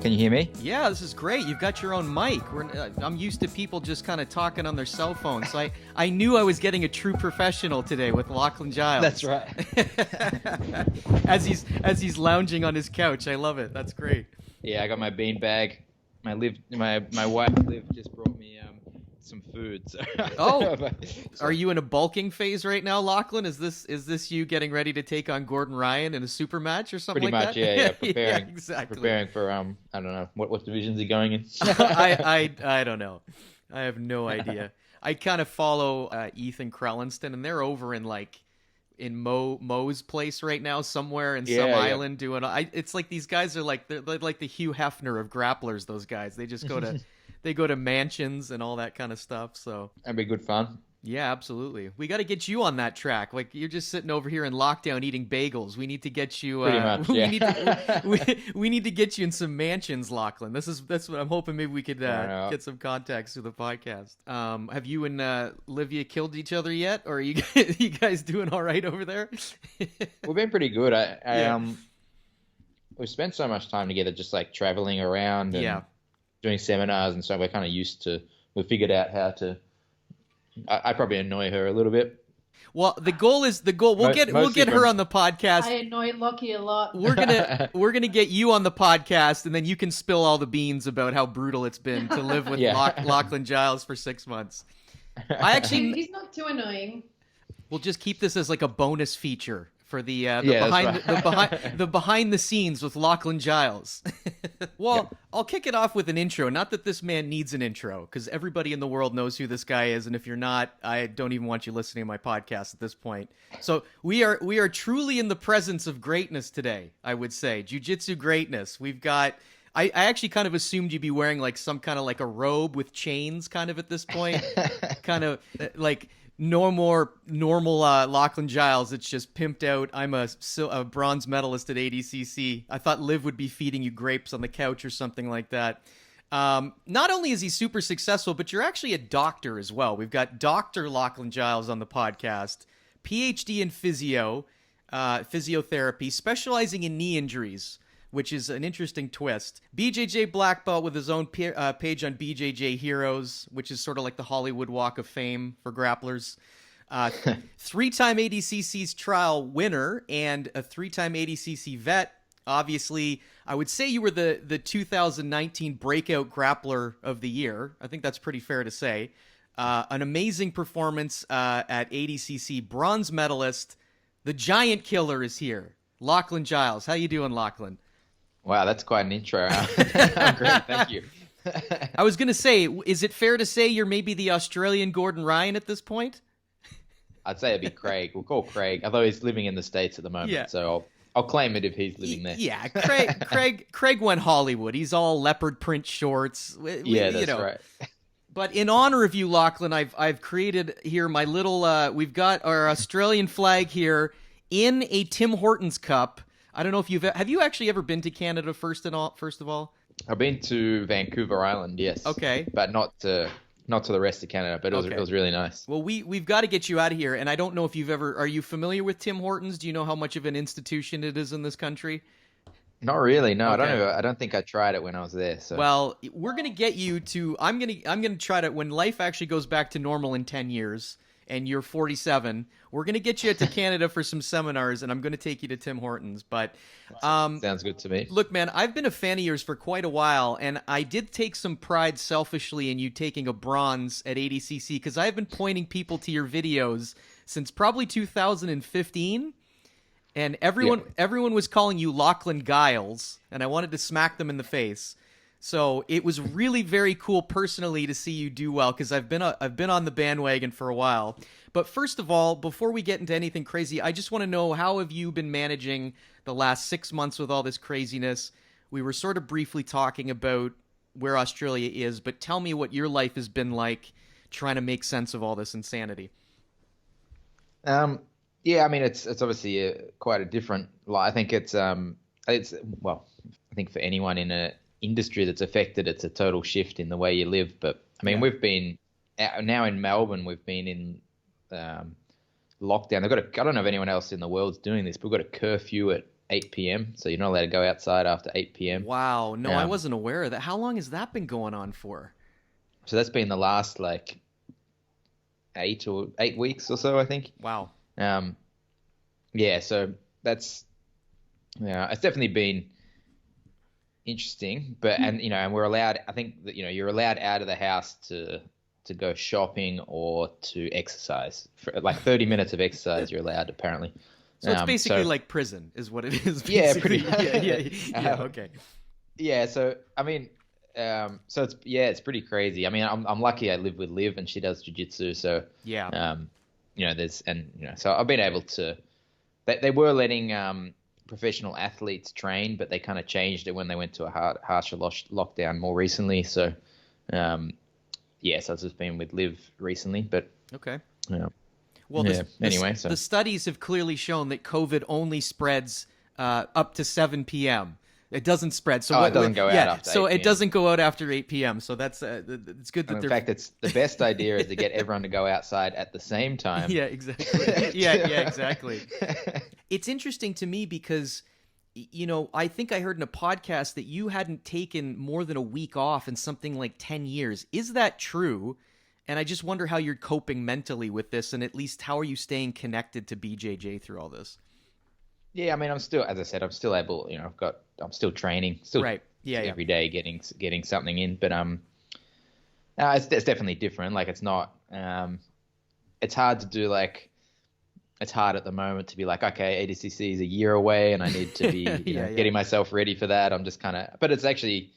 Can you hear me? Yeah, this is great. You've got your own mic. I'm used to people just kind of talking on their cell phones. So I knew I was getting a true professional today with Lachlan Giles. That's right. as he's lounging on his couch. I love it. That's great. Yeah, I got my bean bag. My wife Liv just brought me some food. So. Oh, are you in a bulking phase right now, Lachlan? Is this you getting ready to take on Gordon Ryan in a super match or something Pretty like much, that? yeah. Preparing, yeah, exactly. Preparing for I don't know what divisions are going in. I don't know. I have no idea. I kind of follow Ethan Krellinston, and they're over in Mo's place right now, somewhere in some island doing. It's like these guys are they're like the Hugh Hefner of grapplers. Those guys, they just go to they go to mansions and all that kind of stuff. So that'd be good fun. Yeah, absolutely. We got to get you on that track. Like, you're just sitting over here in lockdown eating bagels. We need to get you. Pretty much, yeah. we need to get you in some mansions, Lachlan. That's what I'm hoping. Maybe we could get some contacts through the podcast. Have you and Livia killed each other yet, or are you guys doing all right over there? We've been pretty good. We've spent so much time together, just like traveling around and doing seminars, and so we're kind of used to. We figured out how to. I probably annoy her a little bit. Well, the goal. We'll get her on the podcast. I annoy Lockie a lot. We're gonna get you on the podcast, and then you can spill all the beans about how brutal it's been to live with Lachlan Giles for 6 months. He's not too annoying. We'll just keep this as like a bonus feature for the behind the scenes with Lachlan Giles. Well, I'll kick it off with an intro. Not that this man needs an intro, because everybody in the world knows who this guy is, and if you're not, I don't even want you listening to my podcast at this point. So we are truly in the presence of greatness today, I would say. Jiu-jitsu greatness. We've got... I actually kind of assumed you'd be wearing like some kind of like a robe with chains kind of at this point. Kind of like... No more normal Lachlan Giles. It's just pimped out. I'm a bronze medalist at ADCC. I thought Liv would be feeding you grapes on the couch or something like that. Not only is he super successful, but you're actually a doctor as well. We've got Dr. Lachlan Giles on the podcast, PhD in physiotherapy, specializing in knee injuries, which is an interesting twist. BJJ black belt with his own page on BJJ Heroes, which is sort of like the Hollywood Walk of Fame for grapplers. Three-time ADCC's trial winner and a three-time ADCC vet. Obviously, I would say you were the 2019 Breakout Grappler of the Year. I think that's pretty fair to say. An amazing performance at ADCC Bronze Medalist. The Giant Killer is here. Lachlan Giles. How you doing, Lachlan? Wow, that's quite an intro. I'm great, thank you. I was going to say, is it fair to say you're maybe the Australian Gordon Ryan at this point? I'd say it'd be Craig. We'll call Craig, although he's living in the States at the moment, so I'll claim it if he's living there. Yeah, Craig went Hollywood. He's all leopard print shorts. That's right. But in honor of you, Lachlan, I've created here my little. We've got our Australian flag here in a Tim Hortons cup. I don't know if have you actually ever been to Canada first of all? I've been to Vancouver Island, yes. Okay. But not to the rest of Canada, but it was really nice. Well, we've got to get you out of here, and I don't know if are you familiar with Tim Hortons? Do you know how much of an institution it is in this country? Not really, no. Okay. I don't think I tried it when I was there. So. Well, we're going to get you to I'm going to try to, when life actually goes back to normal in 10 years and you're 47, we're going to get you to Canada for some seminars, and I'm going to take you to Tim Hortons. But sounds good to me. Look, man, I've been a fan of yours for quite a while, and I did take some pride selfishly in you taking a bronze at ADCC, because I've been pointing people to your videos since probably 2015, and everyone was calling you Lachlan Giles, and I wanted to smack them in the face. So it was really very cool personally to see you do well, because I've been on the bandwagon for a while. But first of all, before we get into anything crazy, I just want to know, how have you been managing the last 6 months with all this craziness? We were sort of briefly talking about where Australia is, but tell me what your life has been like trying to make sense of all this insanity. Yeah, I mean, it's obviously quite a different life. I think I think for anyone in a industry that's affected, it's a total shift in the way you live. But I mean, we've been now in Melbourne, we've been in lockdown. I don't know if anyone else in the world's doing this, but we've got a curfew at 8 p.m. So you're not allowed to go outside after 8 p.m. Wow. No, I wasn't aware of that. How long has that been going on for? So that's been the last like 8 weeks or so, I think. Wow. Yeah, so that's, it's definitely been interesting, but, and we're allowed, I think that, you're allowed out of the house to go shopping or to exercise. For like 30 minutes of exercise you're allowed, apparently. So it's basically like prison is what it is. Yeah, basically. pretty. Yeah, okay. Yeah, so I mean, so it's pretty crazy. I mean, I'm lucky I live with Liv and she does jiu-jitsu, so yeah. So I've been able to. They were letting professional athletes train, but they kind of changed it when they went to a harsher lockdown more recently. So, so I've just been with Liv recently, but okay. Well, the studies have clearly shown that COVID only spreads up to 7 p.m. It doesn't spread. So it doesn't go out after 8 so p.m. it doesn't go out after 8 p.m. So that's it's good that in fact, it's the best idea is to get everyone to go outside at the same time. Yeah, exactly. yeah, exactly. It's interesting to me because, I think I heard in a podcast that you hadn't taken more than a week off in something like 10 years. Is that true? And I just wonder how you're coping mentally with this, and at least how are you staying connected to BJJ through all this? Yeah, I mean, I'm still, as I said, I'm still able, I'm still training, right. Every day getting something in, but it's definitely different. Like it's not, it's hard to do it's hard at the moment to be like, okay, ADCC is a year away and I need to be getting myself ready for that. I'm just but it's actually,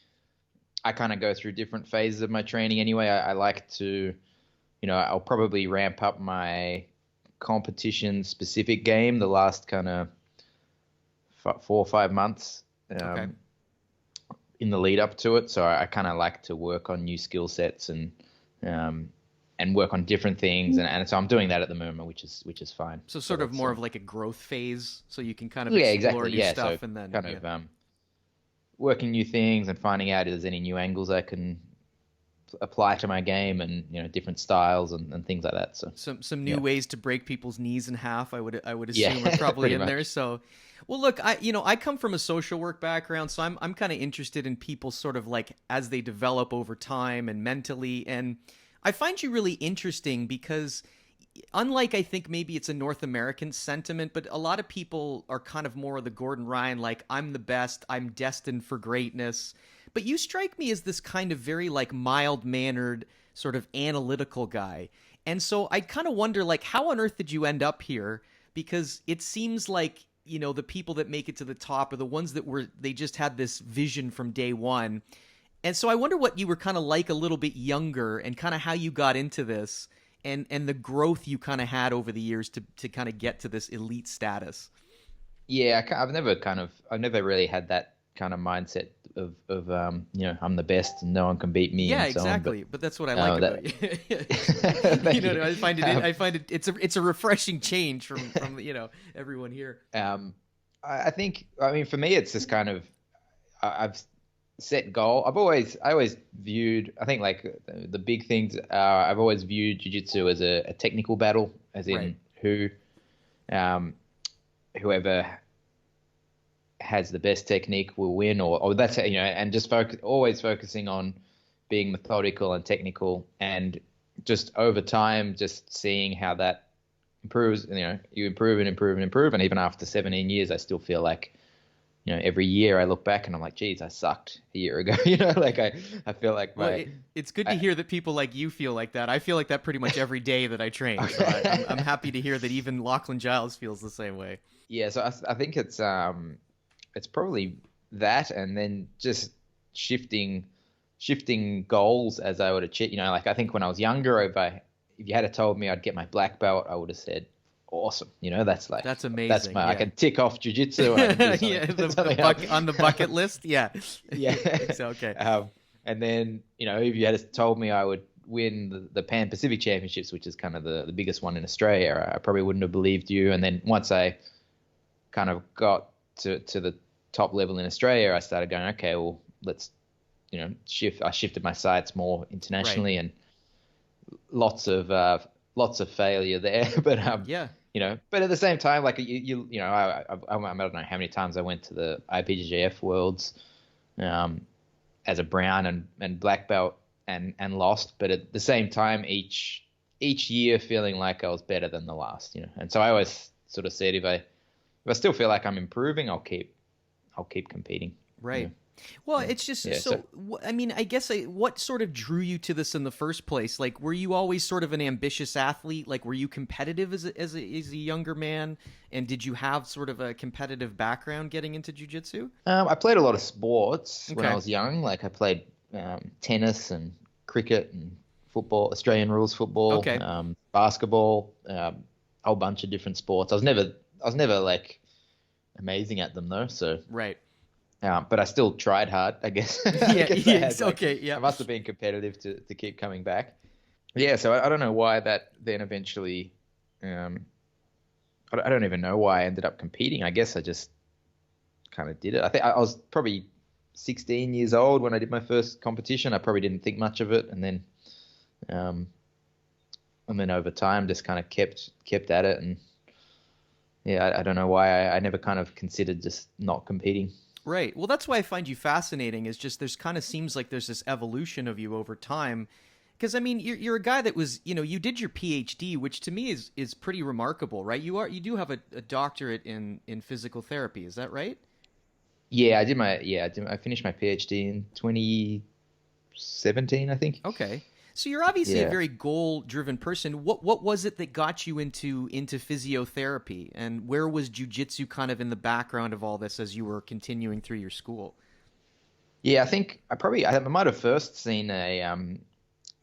I kind of go through different phases of my training anyway. I like to, I'll probably ramp up my competition specific game the last kind of 4 or 5 months in the lead up to it. So I kind of like to work on new skill sets and work on different things. And so I'm doing that at the moment, which is fine. So sort of more of like a growth phase. So you can kind of explore new stuff so and then kind of working new things and finding out if there's any new angles I can apply to my game and different styles and things like that. So some new ways to break people's knees in half. I would assume are probably in there. So, well, look, I come from a social work background, so I'm kind of interested in people sort of like as they develop over time and mentally, and I find you really interesting because, unlike I think maybe it's a North American sentiment, but a lot of people are kind of more of the Gordon Ryan, like I'm the best, I'm destined for greatness. But you strike me as this kind of very like mild-mannered sort of analytical guy. And so I kind of wonder like how on earth did you end up here? Because it seems like, the people that make it to the top are the ones that they just had this vision from day one. And so I wonder what you were kind of like a little bit younger and kind of how you got into this. And the growth you kind of had over the years to kind of get to this elite status. Yeah, I've never really had that kind of mindset of I'm the best and no one can beat me. Yeah, and so exactly. On, but that's what I like about you. I find it it's a refreshing change from everyone here. I think for me it's just kind of I've set goal. I always viewed, I think like the big things are, I've always viewed jiu-jitsu as a technical battle, as in whoever has the best technique will win, or that's, and just always focusing on being methodical and technical, and just over time, just seeing how that improves. You improve and improve and improve. And even after 17 years, I still feel like, every year I look back and I'm like, geez, I sucked a year ago. I feel like it's good to hear that people like you feel like that. I feel like that pretty much every day that I train. So I'm happy to hear that even Lachlan Giles feels the same way. Yeah. So I think it's probably that, and then just shifting goals as I would achieve. I think when I was younger, if you had told me I'd get my black belt, I would have said, awesome. That's amazing. That's I can tick off jiu-jitsu. On the bucket list. Yeah. Yeah. It's okay. And then, if you had told me I would win the Pan Pacific Championships, which is kind of the biggest one in Australia, I probably wouldn't have believed you. And then once I kind of got to the top level in Australia, I started going, okay, well, let's, shift. I shifted my sights more internationally, and lots of failure there. But But at the same time, like I don't know how many times I went to the IPJJF Worlds as a brown and black belt and lost, but at the same time, each year feeling like I was better than the last, And so I always sort of said, if I still feel like I'm improving, I'll keep competing. Right. Well, it's just I mean, I guess what sort of drew you to this in the first place? Like, were you always sort of an ambitious athlete? Like, were you competitive as a younger man? And did you have sort of a competitive background getting into jiu-jitsu? I played a lot of sports when I was young. Like, I played tennis and cricket and football, Australian rules football, basketball, a whole bunch of different sports. I was never like amazing at them though. So right. But I still tried hard, I guess. I must have been competitive to keep coming back. Yeah, so I don't know why that then eventually. I don't even know why I ended up competing. I guess I just kind of did it. I think I was probably 16 years old when I did my first competition. I probably didn't think much of it, and then over time just kind of kept at it. And yeah, I don't know why I never kind of considered just not competing. Right. Well, that's why I find you fascinating, is just there's kind of seems like there's this evolution of you over time. Because, I mean, you're a guy that was, you did your PhD, which to me is pretty remarkable, right? You do have a doctorate in physical therapy. Is that right? Yeah, I finished my PhD in 2017, I think. Okay. So you're obviously a very goal-driven person. What was it that got you into physiotherapy, and where was jiu-jitsu kind of in the background of all this as you were continuing through your school? Yeah, I think I might have first seen a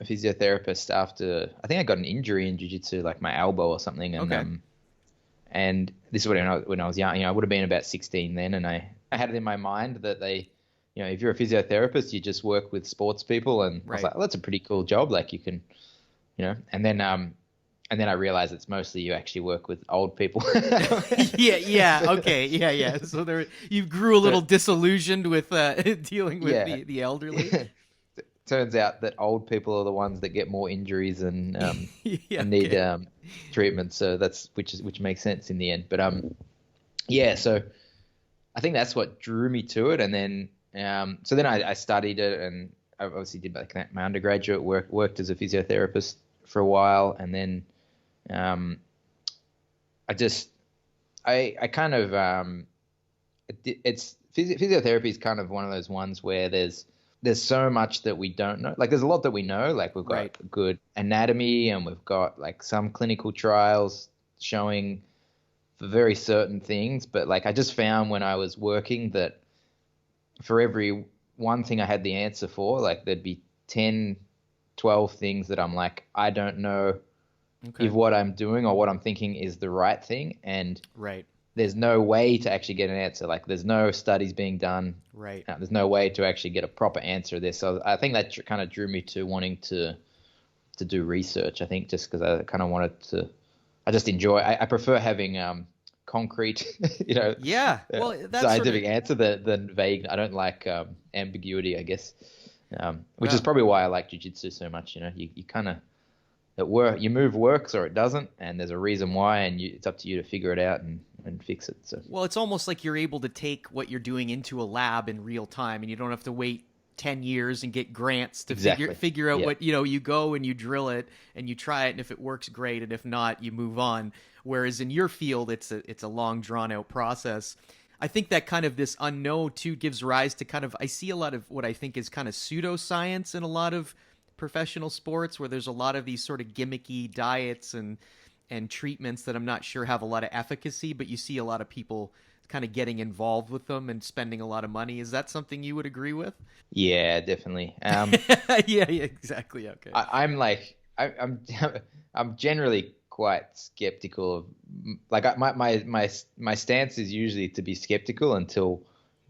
physiotherapist after I think I got an injury in jiu-jitsu, like my elbow or something, and and this is when I was young. I would have been about 16 then, and I had it in my mind that they. If you're a physiotherapist, you just work with sports people, and I was like, well, that's a pretty cool job. Like you can, and then I realized it's mostly you actually work with old people. Okay. So you grew a little disillusioned with dealing with the elderly. Turns out that old people are the ones that get more injuries and need treatment. So which makes sense in the end. But so I think that's what drew me to it, and then. So then I studied it, and I obviously did like my undergraduate work, worked as a physiotherapist for a while, and then physiotherapy is kind of one of those ones where there's so much that we don't know. Like there's a lot that we know, like we've got good anatomy, and we've got like some clinical trials showing for very certain things, but like I just found when I was working that for every one thing I had the answer for, like there'd be 10, 12 things that I'm like, I don't know if what I'm doing or what I'm thinking is the right thing. And there's no way to actually get an answer. Like there's no studies being done. Right. There's no way to actually get a proper answer to this. So I think that kind of drew me to wanting to do research. I think just because I kind of wanted to, I just enjoy, I prefer having, concrete, that's scientific answer than vague. I don't like ambiguity, I guess, which is probably why I like jiu-jitsu so much. You kind of you move works or it doesn't, and there's a reason why, and it's up to you to figure it out and fix it. So well, it's almost like you're able to take what you're doing into a lab in real time, and you don't have to wait 10 years and get grants to figure out what, you go and you drill it and you try it, and if it works, great, and if not, you move on. Whereas in your field, it's a long drawn out process. I think that kind of this unknown too gives rise to kind of, I see a lot of what I think is kind of pseudoscience in a lot of professional sports, where there's a lot of these sort of gimmicky diets and treatments that I'm not sure have a lot of efficacy, but you see a lot of people kind of getting involved with them and spending a lot of money. Is that something you would agree with? Yeah, definitely. Yeah, exactly. Okay. I'm generally quite skeptical of, like, my stance is usually to be skeptical until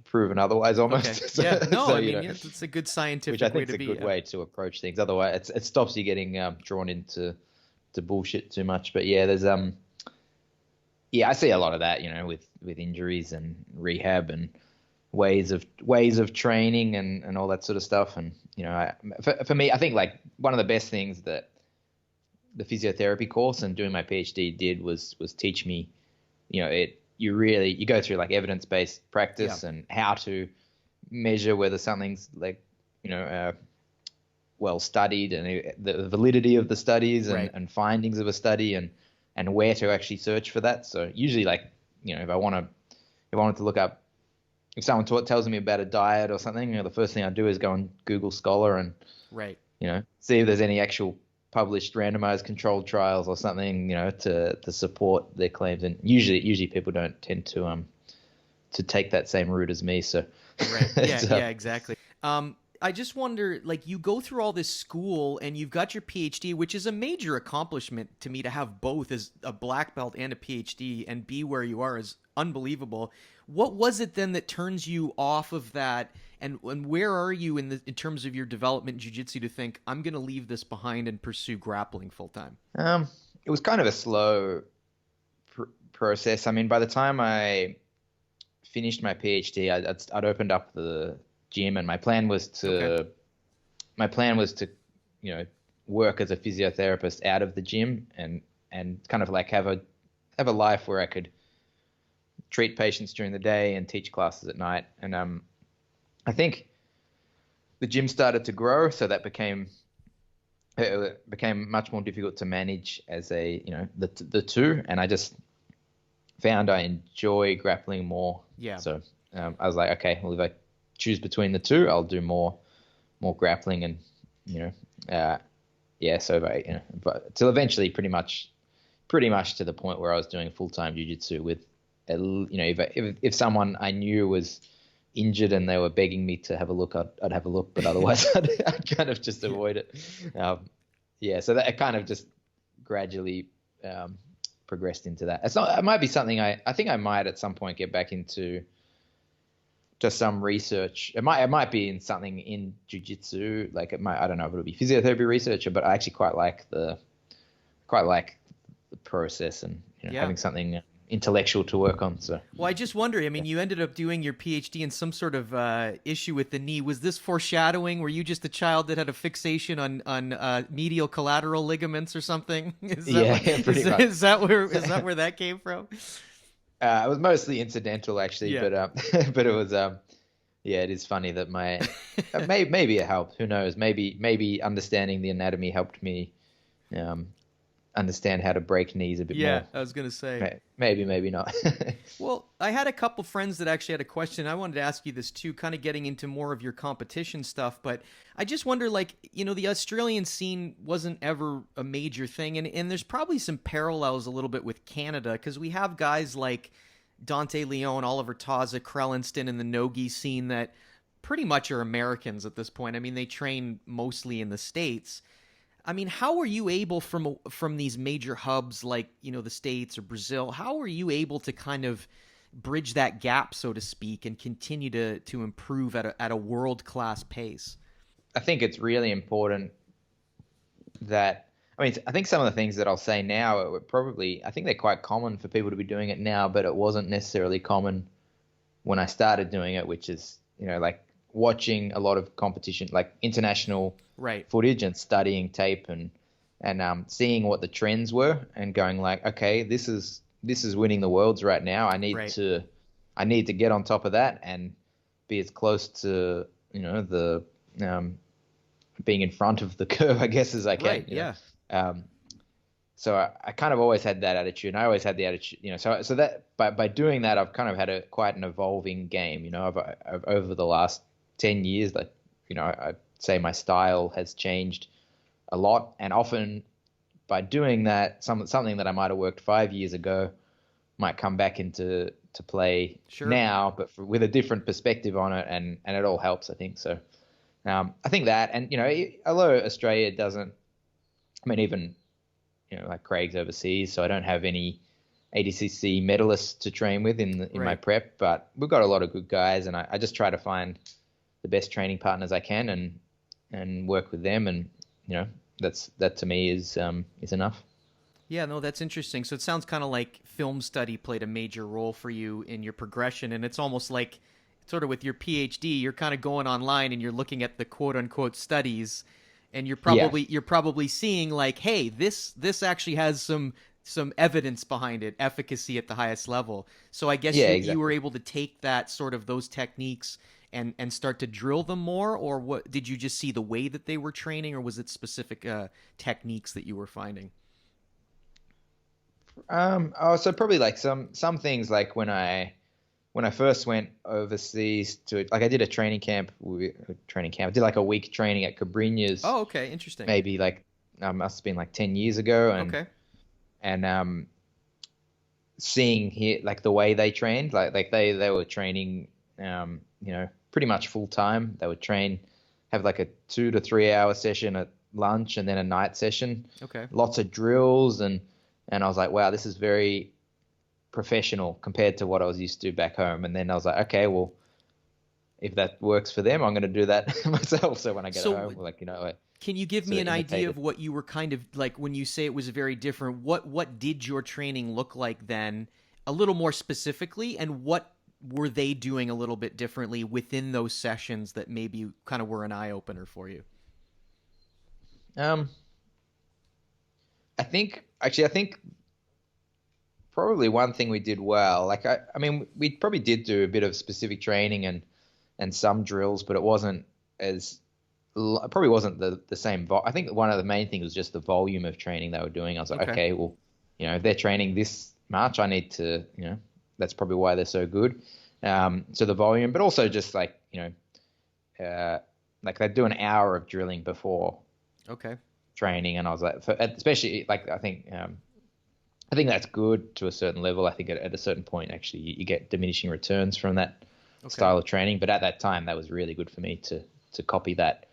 proven otherwise, almost. Okay. It's a good scientific way to be. Which I think is a good way to approach things. Otherwise, it stops you getting drawn into bullshit too much. But yeah, there's I see a lot of that, with injuries and rehab and ways of training and all that sort of stuff. And for me, I think like one of the best things that the physiotherapy course and doing my PhD did was teach me, you go through like evidence-based practice and how to measure whether something's like, well studied, and the validity of the studies and findings of a study, and where to actually search for that. So usually, like, if I wanted to look up, if someone tells me about a diet or something, the first thing I do is go on Google Scholar and see if there's any actual published randomized controlled trials or something, to support their claims. And usually people don't tend to take that same route as me. So yeah, exactly. I just wonder, like, you go through all this school and you've got your PhD, which is a major accomplishment to me. To have both as a black belt and a PhD and be where you are is unbelievable. What was it then that turns you off of that? And where are you in terms of your development in jiu-jitsu to think, I'm going to leave this behind and pursue grappling full time? It was kind of a slow process. I mean, by the time I finished my PhD, I'd opened up the gym, and my plan was to work as a physiotherapist out of the gym and kind of like have a life where I could treat patients during the day and teach classes at night. And I think the gym started to grow, so that became much more difficult to manage as the two. And I just found I enjoy grappling more. Yeah. So I was like, okay, well, if I choose between the two, I'll do more grappling, and but till eventually pretty much to the point where I was doing full-time jiu-jitsu with, if someone I knew was injured and they were begging me to have a look, I'd have a look, but otherwise I'd kind of just avoid it. So that kind of just gradually progressed into that. It might be something I think I might at some point get back into, just some research. It might be in something in jiu-jitsu, like I don't know if it'll be physiotherapy researcher, but I actually quite like the process and having something intellectual to work on. So, well, I just wonder, I mean, you ended up doing your PhD in some sort of issue with the knee. Was this foreshadowing? Were you just a child that had a fixation on medial collateral ligaments or something? Is that where that came from? It was mostly incidental, actually, but it was it is funny that my maybe it helped. Who knows? Maybe understanding the anatomy helped me understand how to break knees a bit more. Yeah, I was gonna say maybe not. Well, I had a couple friends that actually had a question. I wanted to ask you this too, kind of getting into more of your competition stuff. But I just wonder, like, the Australian scene wasn't ever a major thing, and there's probably some parallels a little bit with Canada, because we have guys like Dante Leon, Oliver Taza, Krellinston, and the Nogi scene that pretty much are Americans at this point. I mean, they train mostly in the States. I mean, how are you able from these major hubs like, the States or Brazil, how are you able to kind of bridge that gap, so to speak, and continue to improve at a world-class pace? I think it's really important that, I think some of the things that I'll say now I think they're quite common for people to be doing it now, but it wasn't necessarily common when I started doing it, which is, like watching a lot of competition, like international footage, and studying tape and seeing what the trends were and going like, okay, this is winning the worlds right now. I need to get on top of that and be as close to, the being in front of the curve, I guess, as I can. So I kind of always had that attitude, and I always had the attitude, so that by doing that, I've kind of had quite an evolving game. I've over the last 10 years, like, I'd say my style has changed a lot, and often by doing that, something that I might have worked 5 years ago might come back into play now, but with a different perspective on it, and it all helps, I think. So I think that, and although Australia doesn't, even like Craig's overseas, so I don't have any ADCC medalists to train with in my prep, but we've got a lot of good guys, and I just try to find the best training partners I can and work with them, and that to me is enough. Yeah, no, that's interesting. So it sounds kind of like film study played a major role for you in your progression, and it's almost like sort of with your PhD, you're kind of going online and you're looking at the quote unquote studies, and you're probably seeing like, hey, this actually has some evidence behind it, efficacy at the highest level. So I guess you were able to take that sort of those techniques and start to drill them more, or what? Did you just see the way that they were training, or was it specific techniques that you were finding? So probably like some things, like when I first went overseas to, like, I did a training camp. I did like a week training at Cabrinha's. Oh, okay, interesting. Maybe like must have been like 10 years ago, and okay. And seeing here like the way they trained, like they were training, pretty much full time. They would have like a 2 to 3 hour session at lunch and then a night session. Okay. Lots of drills, and I was like, wow, this is very professional compared to what I was used to back home. And then I was like, okay, well, if that works for them, I'm going to do that myself. So when I get home, like, can you give me an idea of what you were kind of like when you say it was very different? What did your training look like then, a little more specifically, and what were they doing a little bit differently within those sessions that maybe kind of were an eye opener for you? I think probably one thing we did well, like I mean, we probably did do a bit of specific training and some drills, but it wasn't probably wasn't the same. I think one of the main things was just the volume of training they were doing. I was like, okay, well, if they're training this much, I need to, that's probably why they're so good. So the volume, but also just like, like they'd do an hour of drilling before training. And I was like, especially like, I think that's good to a certain level. I think at a certain point, actually, you get diminishing returns from that style of training. But at that time, that was really good for me to copy that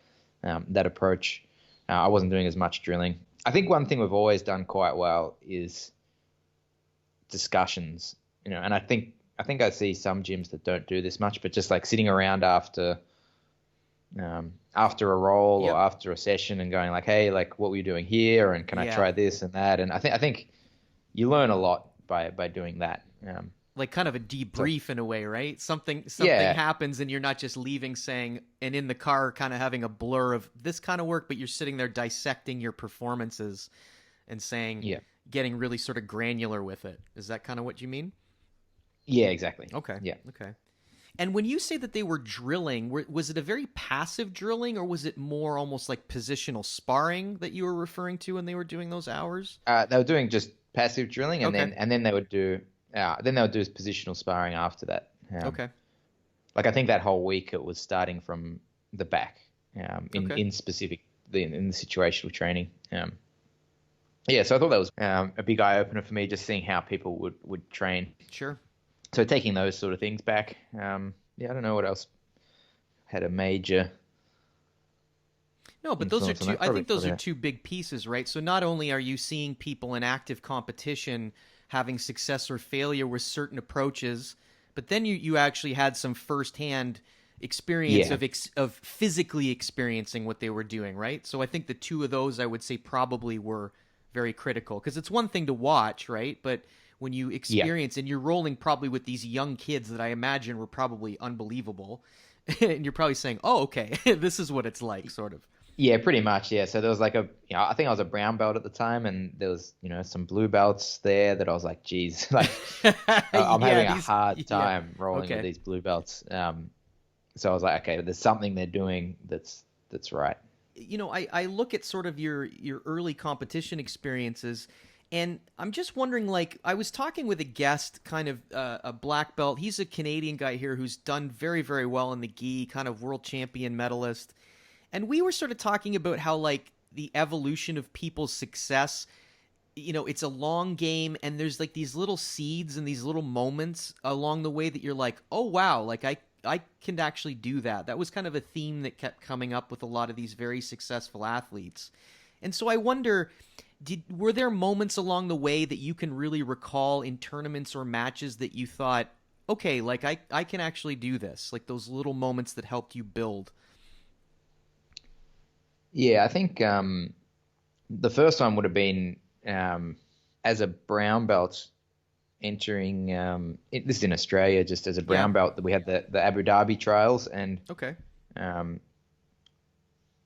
approach. I wasn't doing as much drilling. I think one thing we've always done quite well is discussions, and I think I see some gyms that don't do this much, but just like sitting around after a roll or after a session and going like, hey, like, what were you doing here? And can I try this and that? And I think you learn a lot by doing that. Like kind of a debrief in a way, right? Something happens and you're not just leaving saying, and in the car kind of having a blur of this kind of work, but you're sitting there dissecting your performances and saying, getting really sort of granular with it. Is that kind of what you mean? Yeah, exactly. Okay. Yeah. Okay. And when you say that they were drilling, was it a very passive drilling, or was it more almost like positional sparring that you were referring to when they were doing those hours? They were doing just passive drilling, and then they would do positional sparring after that. Like I think that whole week it was starting from the back, in specific in the situational training. So I thought that was a big eye opener for me, just seeing how people would train. Sure. So taking those sort of things back. I don't know what else had a major. No, but those are two. I think those are two big pieces, right? So not only are you seeing people in active competition having success or failure with certain approaches, but then you actually had some firsthand experience of physically experiencing what they were doing, right? So I think the two of those, I would say, probably were very critical, because it's one thing to watch, right? But when you experience, and you're rolling probably with these young kids that I imagine were probably unbelievable, and you're probably saying, oh, okay, this is what it's like, sort of. Yeah, pretty much. Yeah. So there was like I think I was a brown belt at the time, and there was, some blue belts there that I was like, geez, like I'm having a hard time rolling with these blue belts. So I was like, okay, there's something they're doing that's right. I look at sort of your early competition experiences, and I'm just wondering, like, I was talking with a guest, kind of a black belt. He's a Canadian guy here who's done very, very well in the gi, kind of world champion medalist. And we were sort of talking about how, like, the evolution of people's success, it's a long game, and there's like these little seeds and these little moments along the way that you're like, oh, wow, like I can actually do that. That was kind of a theme that kept coming up with a lot of these very successful athletes. And so I wonder, were there moments along the way that you can really recall in tournaments or matches that you thought, okay, like I can actually do this, like those little moments that helped you build? Yeah, I think the first one would have been as a brown belt entering this is in Australia, just as a brown belt, that we had the Abu Dhabi trials, and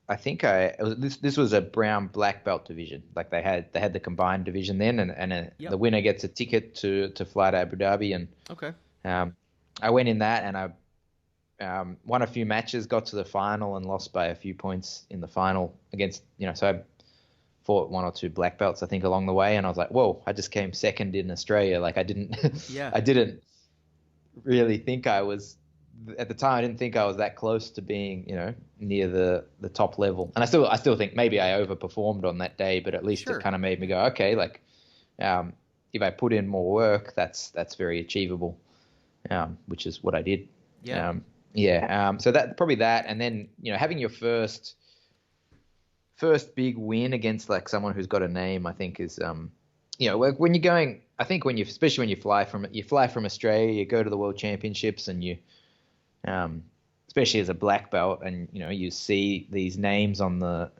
I I think this was a brown black belt division. Like they had the combined division then, and Yep. the winner gets a ticket to fly to Abu Dhabi. And Okay. I went in that, and I won a few matches, got to the final, and lost by a few points in the final against, so I fought one or two black belts, I think, along the way, and I was like, whoa, I just came second in Australia. Like I didn't Yeah. I didn't really think I was, at the time I didn't think I was that close to being, near the top level. And I still think maybe I overperformed on that day, but at least Sure. it kind of made me go, okay, like if I put in more work, that's very achievable, which is what I did. Yeah. So that probably that, and then having your first big win against like someone who's got a name, I think is when you're going, I think especially when you fly from Australia, you go to the World Championships, and you especially as a black belt, and you see these names on the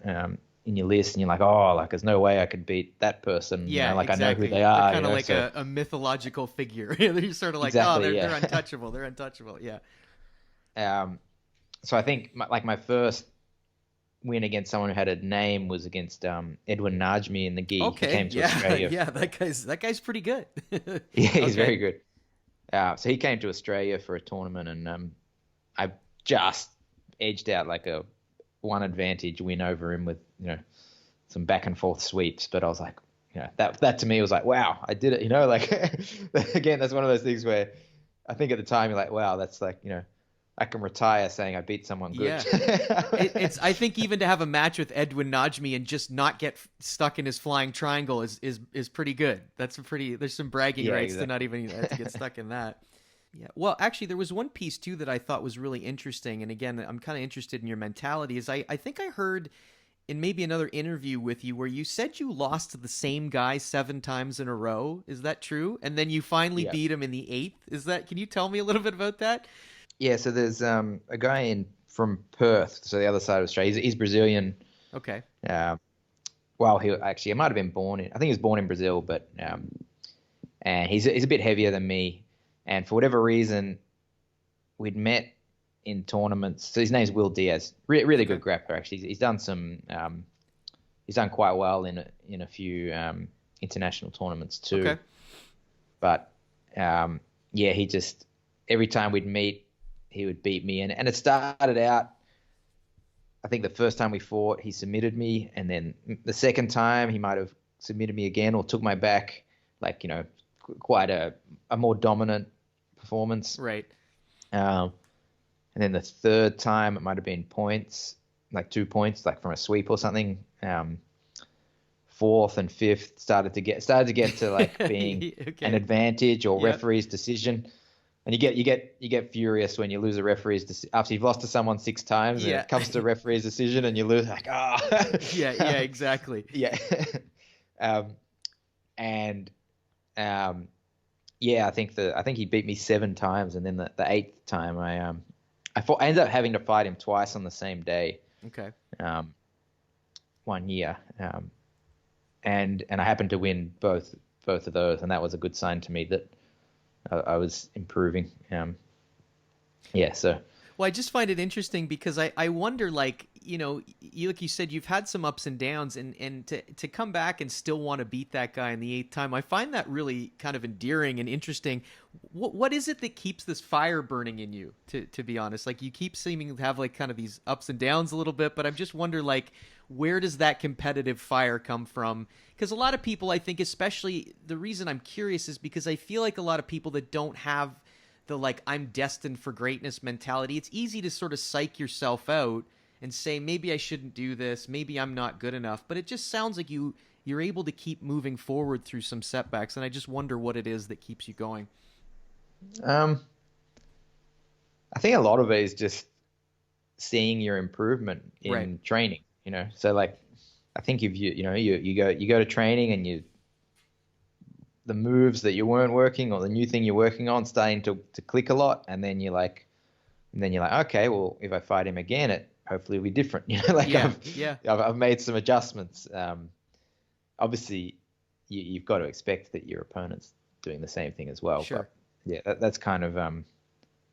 in your list, and you're like, oh, like there's no way I could beat that person. Yeah, like exactly. I know who they are. They're kind of like so, a mythological figure. You're sort of like, exactly, they're untouchable. They're untouchable. Yeah. So I think my first win against someone who had a name was against Edwin Najmi in the gi. Okay. He came to Australia. Yeah, that guy's pretty good. Yeah, he's very good. So he came to Australia for a tournament, and I just edged out like a one advantage win over him with some back and forth sweeps. But I was like, that to me was like, wow, I did it. Like again, that's one of those things where I think at the time you're like, wow, that's like I can retire saying I beat someone good. Yeah. I think even to have a match with Edwin Najmi and just not get stuck in his flying triangle is pretty good. There's some bragging rights to not even to get stuck in that. Yeah. Well, actually, there was one piece too that I thought was really interesting. And again, I'm kind of interested in your mentality. Is I think I heard in maybe another interview with you where you said you lost to the same guy 7 times in a row. Is that true? And then you finally beat him in the 8th. Can you tell me a little bit about that? Yeah, so there's a guy from Perth, so the other side of Australia. He's Brazilian. Okay. Well, he might have been born I think he was born in Brazil, but and he's a bit heavier than me, and for whatever reason, we'd met in tournaments. So his name's Will Diaz, really good grappler actually. He's done he's done quite well in a few international tournaments too. Okay. But he just every time we'd meet, he would beat me. And it started out, I think the first time we fought, he submitted me. And then the second time, he might have submitted me again or took my back, like, quite a more dominant performance. Right. And then the third time, it might have been points, like 2 points, like from a sweep or something. Fourth and fifth started to get to like being an advantage or referee's decision. And you get furious when you lose a referee's after you've lost to someone 6 times and it comes to a referee's decision and you lose, like, yeah, exactly. Yeah. I think he beat me 7 times, and then the 8th time I ended up having to fight him twice on the same day. Okay. 1 year. And I happened to win both of those, and that was a good sign to me that I was improving. So. Well, I just find it interesting because I wonder, like you said, you've had some ups and downs, and to come back and still want to beat that guy in the 8th time, I find that really kind of endearing and interesting. What is it that keeps this fire burning in you, to be honest? Like, you keep seeming to have like kind of these ups and downs a little bit, but I'm just wonder, like, where does that competitive fire come from? Because a lot of people, I think, especially the reason I'm curious is because I feel like a lot of people that don't have the, like, I'm destined for greatness mentality, it's easy to sort of psych yourself out and say, maybe I shouldn't do this, maybe I'm not good enough. But it just sounds like you're able to keep moving forward through some setbacks, and I just wonder what it is that keeps you going. I think a lot of it is just seeing your improvement in training, So, like, I think if you go to training and the moves that you weren't working or the new thing you're working on starting to click a lot, and then you're like, okay, well, if I fight him again, it hopefully will be different. I've made some adjustments. Obviously, you've got to expect that your opponent's doing the same thing as well. Sure. But that's kind of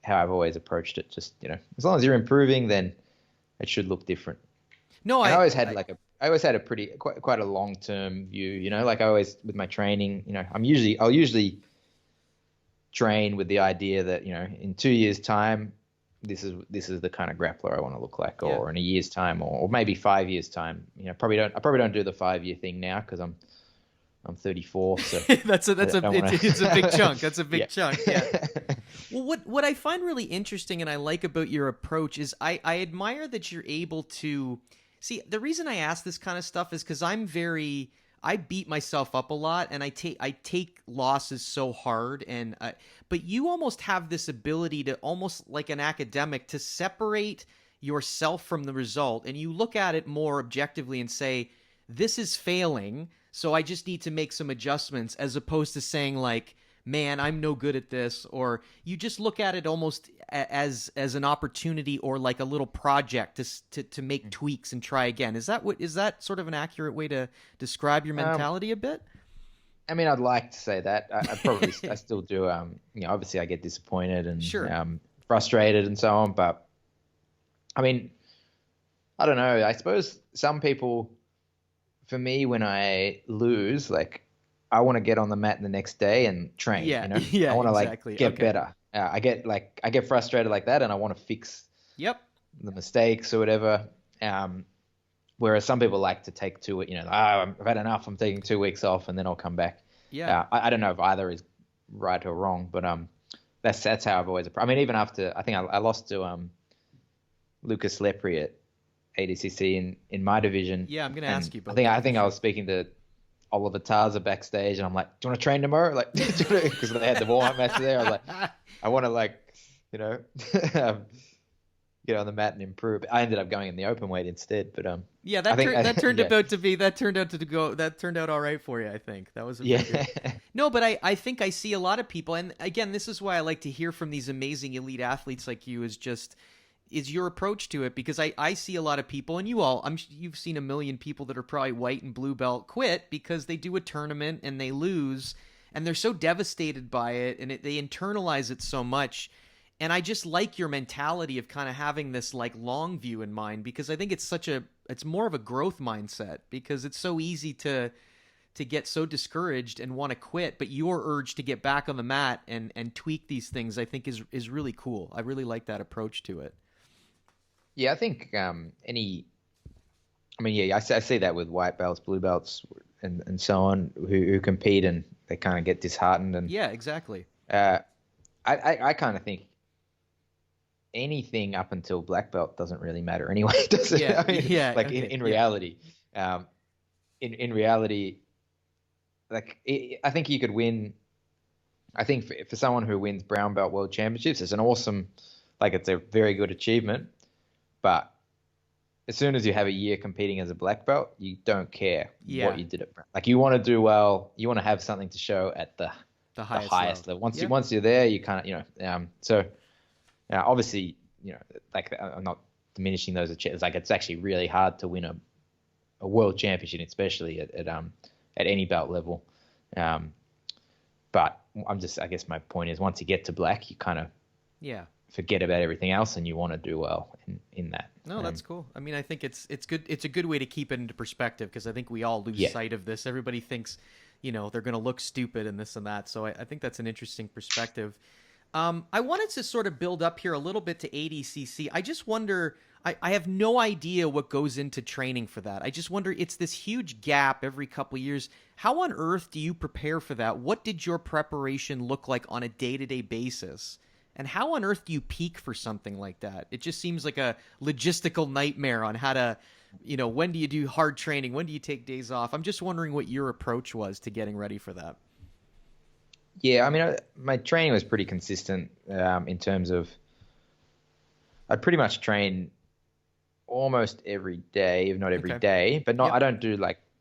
how I've always approached it. Just as long as you're improving, then it should look different. No, I always had I always had a quite a long-term view, you know, like I always, with my training, you know, I'll usually train with the idea that, you know, in 2 years time, this is the kind of grappler I want to look like, or in a year's time, or maybe 5 years time. You know, I probably don't do the 5-year thing now because I'm 34. So it's a big chunk. That's a big chunk. Yeah. Well, what I find really interesting and I like about your approach is I admire that you're able to see. The reason I ask this kind of stuff is because I beat myself up a lot, and I take losses so hard, but you almost have this ability to, almost like an academic, to separate yourself from the result, and you look at it more objectively and say, this is failing, so I just need to make some adjustments, as opposed to saying like, man, I'm no good at this, or you just look at it almost as an opportunity or like a little project to make tweaks and try again. Is that sort of an accurate way to describe your mentality a bit? I mean, I'd like to say that. I still do. You know, obviously I get disappointed and frustrated and so on, but I mean, I don't know. I suppose some people, for me, when I lose, like, I want to get on the mat the next day and train. Yeah, you know? yeah, I want to exactly. get better. I get frustrated like that, and I want to fix the mistakes or whatever. Whereas some people like to take I've had enough. I'm taking 2 weeks off, and then I'll come back. Yeah. I don't know if either is right or wrong, but that's how I've always. I mean, even after I think I lost to Lucas Lepri at ADCC in my division. Yeah, I'm going to ask you about I think I was speaking to Oliver Tarza backstage, and I'm like, do you want to train tomorrow? Like, because they had the warm-up match there. I was like, I want to get on the mat and improve. I ended up going in the open weight instead, but that turned out all right for you. I think that was no, but I think I see a lot of people, and again, this is why I like to hear from these amazing elite athletes like you, is your approach to it, because I see a lot of people, and you've seen a million people that are probably white and blue belt quit because they do a tournament and they lose, and they're so devastated by it, and they internalize it so much. And I just like your mentality of kind of having this like long view in mind, because I think it's more of a growth mindset, because it's so easy to get so discouraged and want to quit, but your urge to get back on the mat and tweak these things, I think is really cool. I really like that approach to it. Yeah, I think I see that with white belts, blue belts, and so on, who compete and they kind of get disheartened. And yeah, exactly. I kind of think anything up until black belt doesn't really matter anyway, does it? Yeah, I mean, like in reality, in reality, like I think you could win. I think for someone who wins brown belt world championships, it's an awesome, like it's a very good achievement. But as soon as you have a year competing as a black belt, you don't care what you did at brown. Like, you want to do well, you want to have something to show at the highest level. Once you're there, you kind of, so obviously, like, I'm not diminishing those achievements. Like, it's actually really hard to win a world championship, especially at any belt level. But I guess my point is, once you get to black, you kind of forget about everything else, and you want to do well in that. No, that's cool. I mean, I think it's good. It's a good way to keep it into perspective, because I think we all lose sight of this. Everybody thinks, they're going to look stupid and this and that. So I think that's an interesting perspective. I wanted to sort of build up here a little bit to ADCC. I just wonder, I have no idea what goes into training for that. I just wonder, it's this huge gap every couple of years. How on earth do you prepare for that? What did your preparation look like on a day-to-day basis? And how on earth do you peak for something like that? It just seems like a logistical nightmare on how to, when do you do hard training? When do you take days off? I'm just wondering what your approach was to getting ready for that. Yeah, I mean, my training was pretty consistent in terms of I'd pretty much train almost every day, if not every day. But I don't do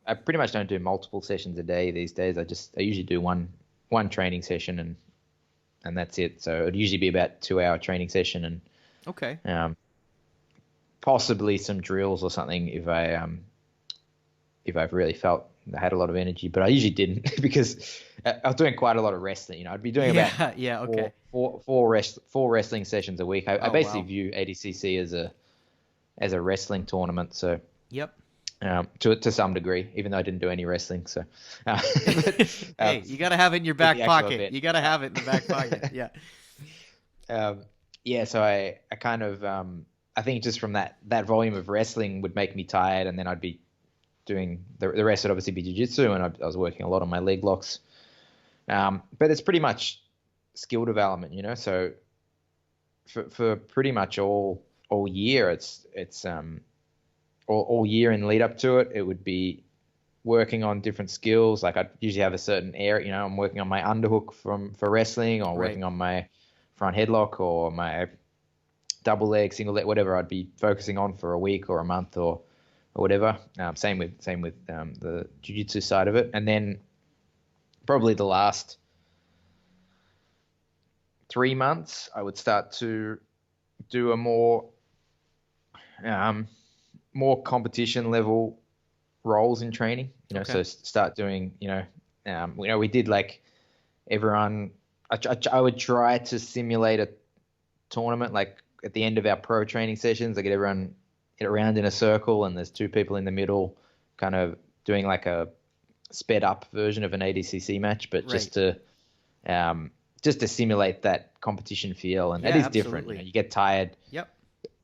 I pretty much don't do multiple sessions a day these days. I usually do one training session and that's it. So it'd usually be about 2-hour training session and possibly some drills or something if I've really felt I had a lot of energy, but I usually didn't because I was doing quite a lot of wrestling. I'd be doing about four wrestling sessions a week. I basically view ADCC as a wrestling tournament. So Yep. To some degree, even though I didn't do any wrestling. So, hey, you got to have it in your back pocket. Event. You got to have it in the back pocket. Yeah. So I kind of, I think just from that volume of wrestling would make me tired, and then I'd be doing the rest would obviously be jiu-jitsu, and I was working a lot on my leg locks. But it's pretty much skill development, you know. So for pretty much all year, it's all year in lead up to it, it would be working on different skills. Like I'd usually have a certain area, you know, I'm working on my underhook for wrestling, or working on my front headlock, or my double leg, single leg, whatever I'd be focusing on for a week or a month or whatever. Same with the jiu-jitsu side of it. And then probably the last 3 months, I would start to do a more competition level roles in training, you know. So start doing, we did like everyone, I would try to simulate a tournament, like at the end of our pro training sessions, I get everyone around in a circle, and there's two people in the middle kind of doing like a sped up version of an ADCC match, but just to simulate that competition feel. And it is different. You get tired. Yep.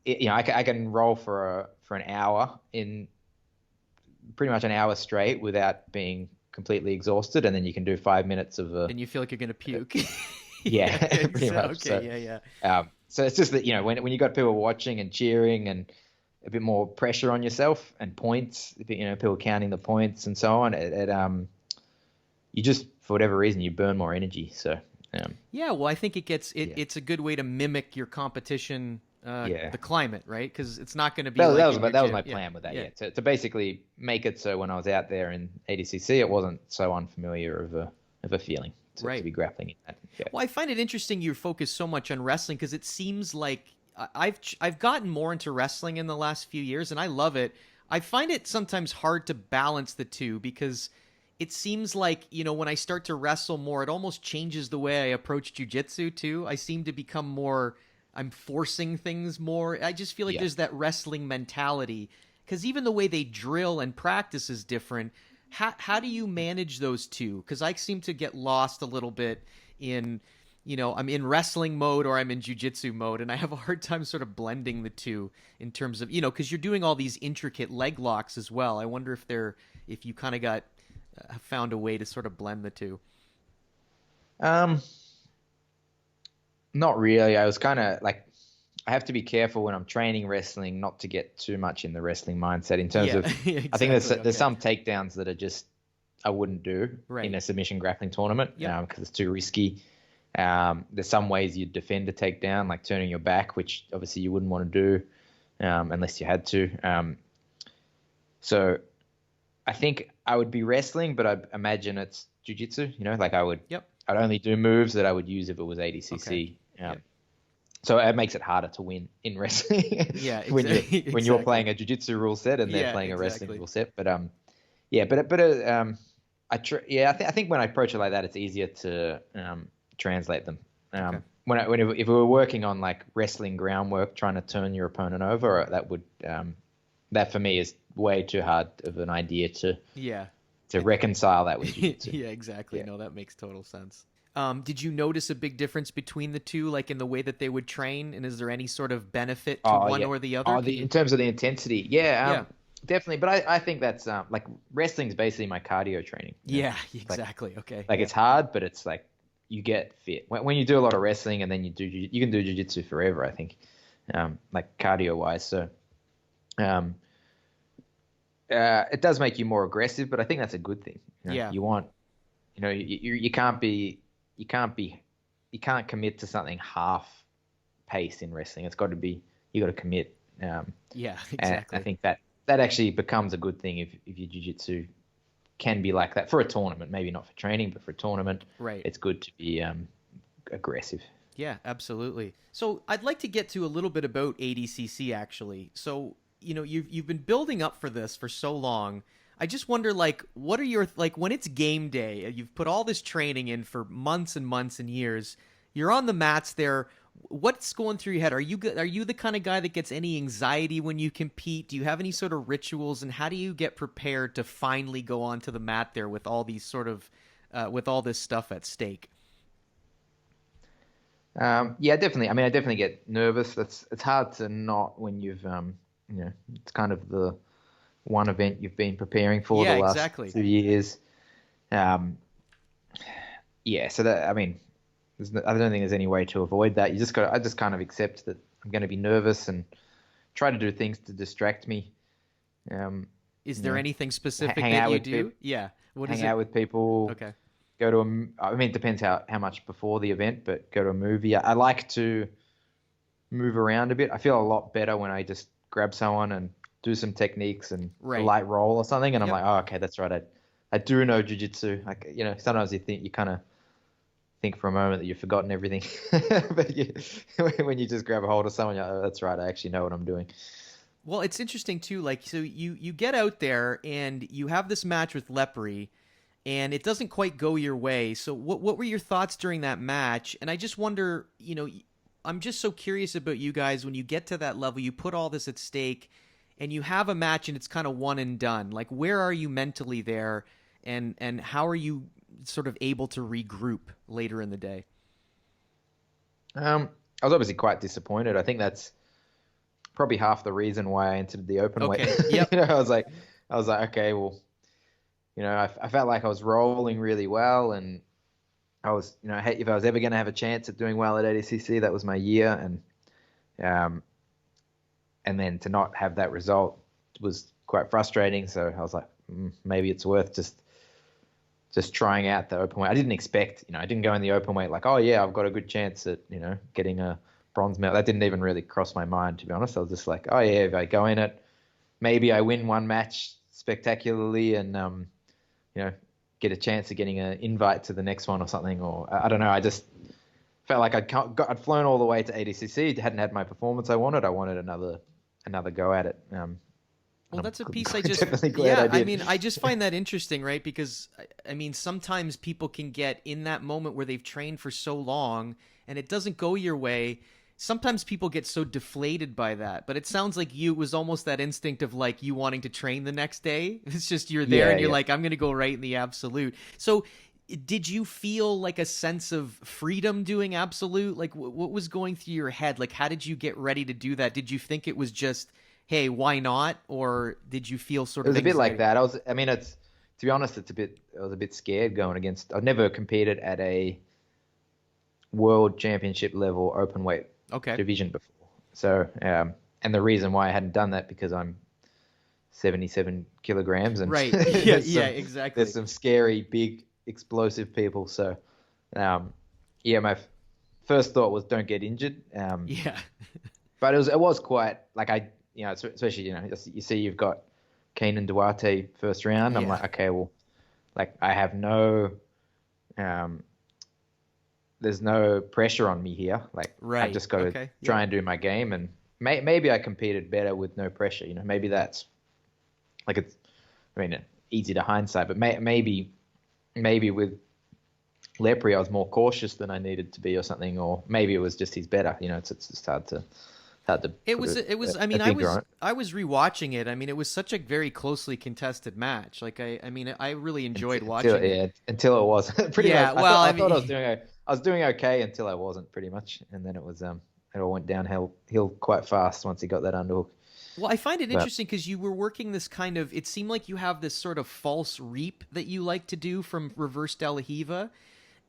I can roll for an hour, in pretty much an hour straight, without being completely exhausted, and then you can do 5 minutes of and you feel like you're gonna puke. Yeah, pretty much. Okay, so, so it's just that, when you got people watching and cheering, and a bit more pressure on yourself, and points, people counting the points and so on, you just, for whatever reason, you burn more energy. So well, I think it's a good way to mimic your competition. The climate, right? Because it's not going to be. That was my plan with that. Yeah. To basically make it so when I was out there in ADCC, it wasn't so unfamiliar of a feeling to be grappling in that. Yeah. Well, I find it interesting you focus so much on wrestling, because it seems like I've gotten more into wrestling in the last few years, and I love it. I find it sometimes hard to balance the two, because it seems like, when I start to wrestle more, it almost changes the way I approach jiu-jitsu too. I seem to become more. I'm forcing things more. I just feel like there's that wrestling mentality, because even the way they drill and practice is different. How do you manage those two? Because I seem to get lost a little bit in, I'm in wrestling mode or I'm in jiu-jitsu mode, and I have a hard time sort of blending the two in terms of, because you're doing all these intricate leg locks as well. I wonder if you kind of found a way to sort of blend the two. Not really. I was kind of like, I have to be careful when I'm training wrestling not to get too much in the wrestling mindset in terms of, exactly. I think there's some takedowns that are just, I wouldn't do in a submission grappling tournament because it's too risky. There's some ways you'd defend a takedown, like turning your back, which obviously you wouldn't want to do unless you had to. So I think I would be wrestling, but I imagine it's jiu-jitsu, like I'd only do moves that I would use if it was ADCC. So it makes it harder to win in wrestling. When you're playing a jiu-jitsu rule set and they're playing a wrestling rule set. But I think when I approach it like that, it's easier to translate them. If we were working on like wrestling groundwork, trying to turn your opponent over, that for me is way too hard of an idea to reconcile that with jiu-jitsu. Yeah, exactly. No, that makes total sense. Did you notice a big difference between the two, like in the way that they would train? And is there any sort of benefit to one or the other? In terms of the intensity? Definitely. But I think that's like wrestling is basically my cardio training. Yeah, exactly. Like, okay. Like it's hard, but it's like you get fit. When you do a lot of wrestling and then you can do jiu-jitsu forever, I think, like cardio-wise. So it does make you more aggressive, but I think that's a good thing. You want, you can't commit to something half pace in wrestling. It's got to be, you got to commit. Exactly. And I think that actually becomes a good thing if your jiu-jitsu can be like that for a tournament, maybe not for training, but for a tournament, it's good to be aggressive. Yeah, absolutely. So I'd like to get to a little bit about ADCC actually. So, you've been building up for this for so long. I just wonder, like, what are your, like, when it's game day, you've put all this training in for months and months and years, you're on the mats there. what's going through your head? Are you the kind of guy that gets any anxiety when you compete? Do you have any sort of rituals, and how do you get prepared to finally go onto the mat there with all these sort of with all this stuff at stake? Yeah, definitely. I mean, I definitely get nervous. It's hard to not when you've it's kind of the one event you've been preparing for the last 2 years. Yeah, so that, I mean, I don't think there's any way to avoid that. I just kind of accept that I'm going to be nervous and try to do things to distract me. Is there anything specific that you do? Yeah. Hang out with people. Okay. Go to I mean, it depends how much before the event, but go to a movie. I like to move around a bit. I feel a lot better when I just grab someone and do some techniques and a light roll or something, and I'm like, oh, okay, that's right. I do know jiu-jitsu. Like, sometimes you kind of think for a moment that you've forgotten everything, but when you just grab a hold of someone, you're like, oh, that's right. I actually know what I'm doing. Well, it's interesting too. Like, so you get out there and you have this match with Lepri, and it doesn't quite go your way. So what were your thoughts during that match? And I just wonder, I'm just so curious about you guys. When you get to that level, you put all this at stake, and you have a match, and it's kind of one and done. Like, where are you mentally there, and how are you sort of able to regroup later in the day? I was obviously quite disappointed. I think that's probably half the reason why I entered the open weight. Yep. I was like, okay, well, I felt like I was rolling really well, and I was, if I was ever going to have a chance at doing well at ADCC, that was my year, and then to not have that result was quite frustrating. So I was like, maybe it's worth just trying out the open weight. I didn't expect, I didn't go in the open weight like, oh yeah, I've got a good chance at, getting a bronze medal. That didn't even really cross my mind, to be honest. I was just like, oh yeah, if I go in it, maybe I win one match spectacularly and, get a chance of getting an invite to the next one or something. Or I don't know. I just felt like I'd flown all the way to ADCC, hadn't had my performance I wanted. I wanted another go at it. Well, that's a piece I just find that interesting, right? Because, I mean, sometimes people can get in that moment where they've trained for so long and it doesn't go your way. Sometimes people get so deflated by that, but it sounds like it was almost that instinct of like you wanting to train the next day. It's just you're there and you're like, I'm going to go right in the absolute. So did you feel like a sense of freedom doing absolute? Like what was going through your head? Like, how did you get ready to do that? Did you think it was just, hey, why not? Or did you feel sort of... It was a bit like that. To be honest, I was a bit scared going against... I've never competed at a world championship level open weight division before. So, and the reason why I hadn't done that because I'm 77 kilograms and right. Yeah, exactly. There's some scary, big, explosive people. So, my first thought was don't get injured. But it was quite like especially, you see you've got Kaynan Duarte first round. I'm like, okay, well, like I have there's no pressure on me here. Like I just got to try and do my game, and maybe I competed better with no pressure. Maybe that's like easy to hindsight, but maybe with Lepri I was more cautious than I needed to be or something, or maybe it was just he's better. It's just hard to. I was rewatching it. I mean, it was such a very closely contested match. Like, I really enjoyed watching it. Until it wasn't. Pretty much. I thought I was doing okay until I wasn't, pretty much. And then it was, it all went downhill quite fast once he got that underhook. Well, I find it interesting because you were working this kind of, it seemed like you have this sort of false reap that you like to do from reverse De La Riva.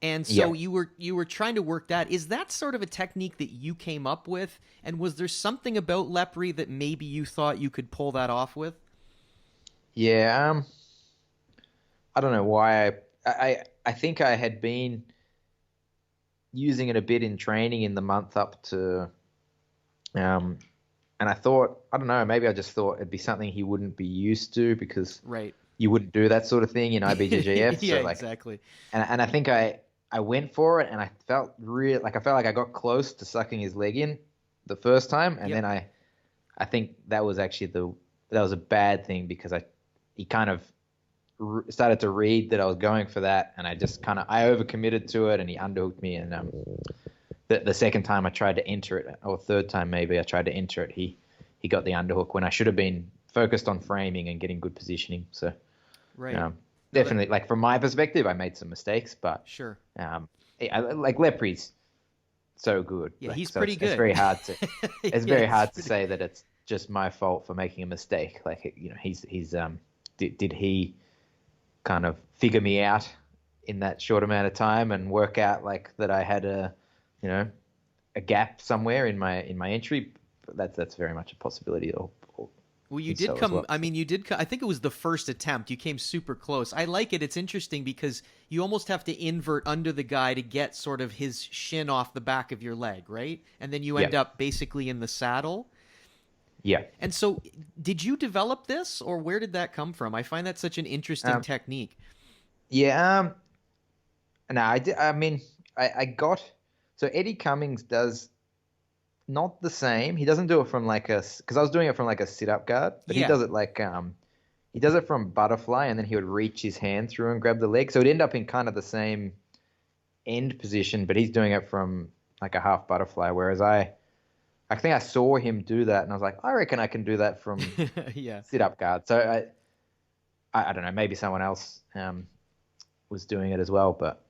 And so you were trying to work that. Is that sort of a technique that you came up with? And was there something about Lepri that maybe you thought you could pull that off with? Yeah, I don't know why. I think I had been using it a bit in training in the month up to, and I thought, I don't know, maybe I just thought it'd be something he wouldn't be used to because you wouldn't do that sort of thing in IBJJF. Exactly. And I think I went for it, and I felt like I got close to sucking his leg in the first time, and then I think that was actually that was a bad thing because he kind of started to read that I was going for that, and I just I overcommitted to it, and he underhooked me, and the second time I tried to enter it, or third time maybe I tried to enter it, he got the underhook when I should have been focused on framing and getting good positioning. So right. Definitely, like from my perspective, I made some mistakes, but sure. Like Lepri's so good. Yeah, like, he's so pretty good. It's very hard to very hard to say that it's just my fault for making a mistake. Like, you know, he's did he kind of figure me out in that short amount of time and work out like that I had a gap somewhere in my entry? That's very much a possibility. Well, you did come. Well. I mean, you did. I think it was the first attempt. You came super close. I like it. It's interesting because you almost have to invert under the guy to get sort of his shin off the back of your leg, right? And then you end up basically in the saddle. Yeah. And so, did you develop this, or where did that come from? I find that such an interesting technique. Yeah. No, I did. I mean, I got. So Eddie Cummings does. Not the same. He doesn't do it from like because I was doing it from like a sit-up guard, but he does it like he does it from butterfly, and then he would reach his hand through and grab the leg. So it'd end up in kind of the same end position, but he's doing it from like a half butterfly. Whereas I think I saw him do that, and I was like, I reckon I can do that from sit-up guard. So I don't know, maybe someone else was doing it as well, but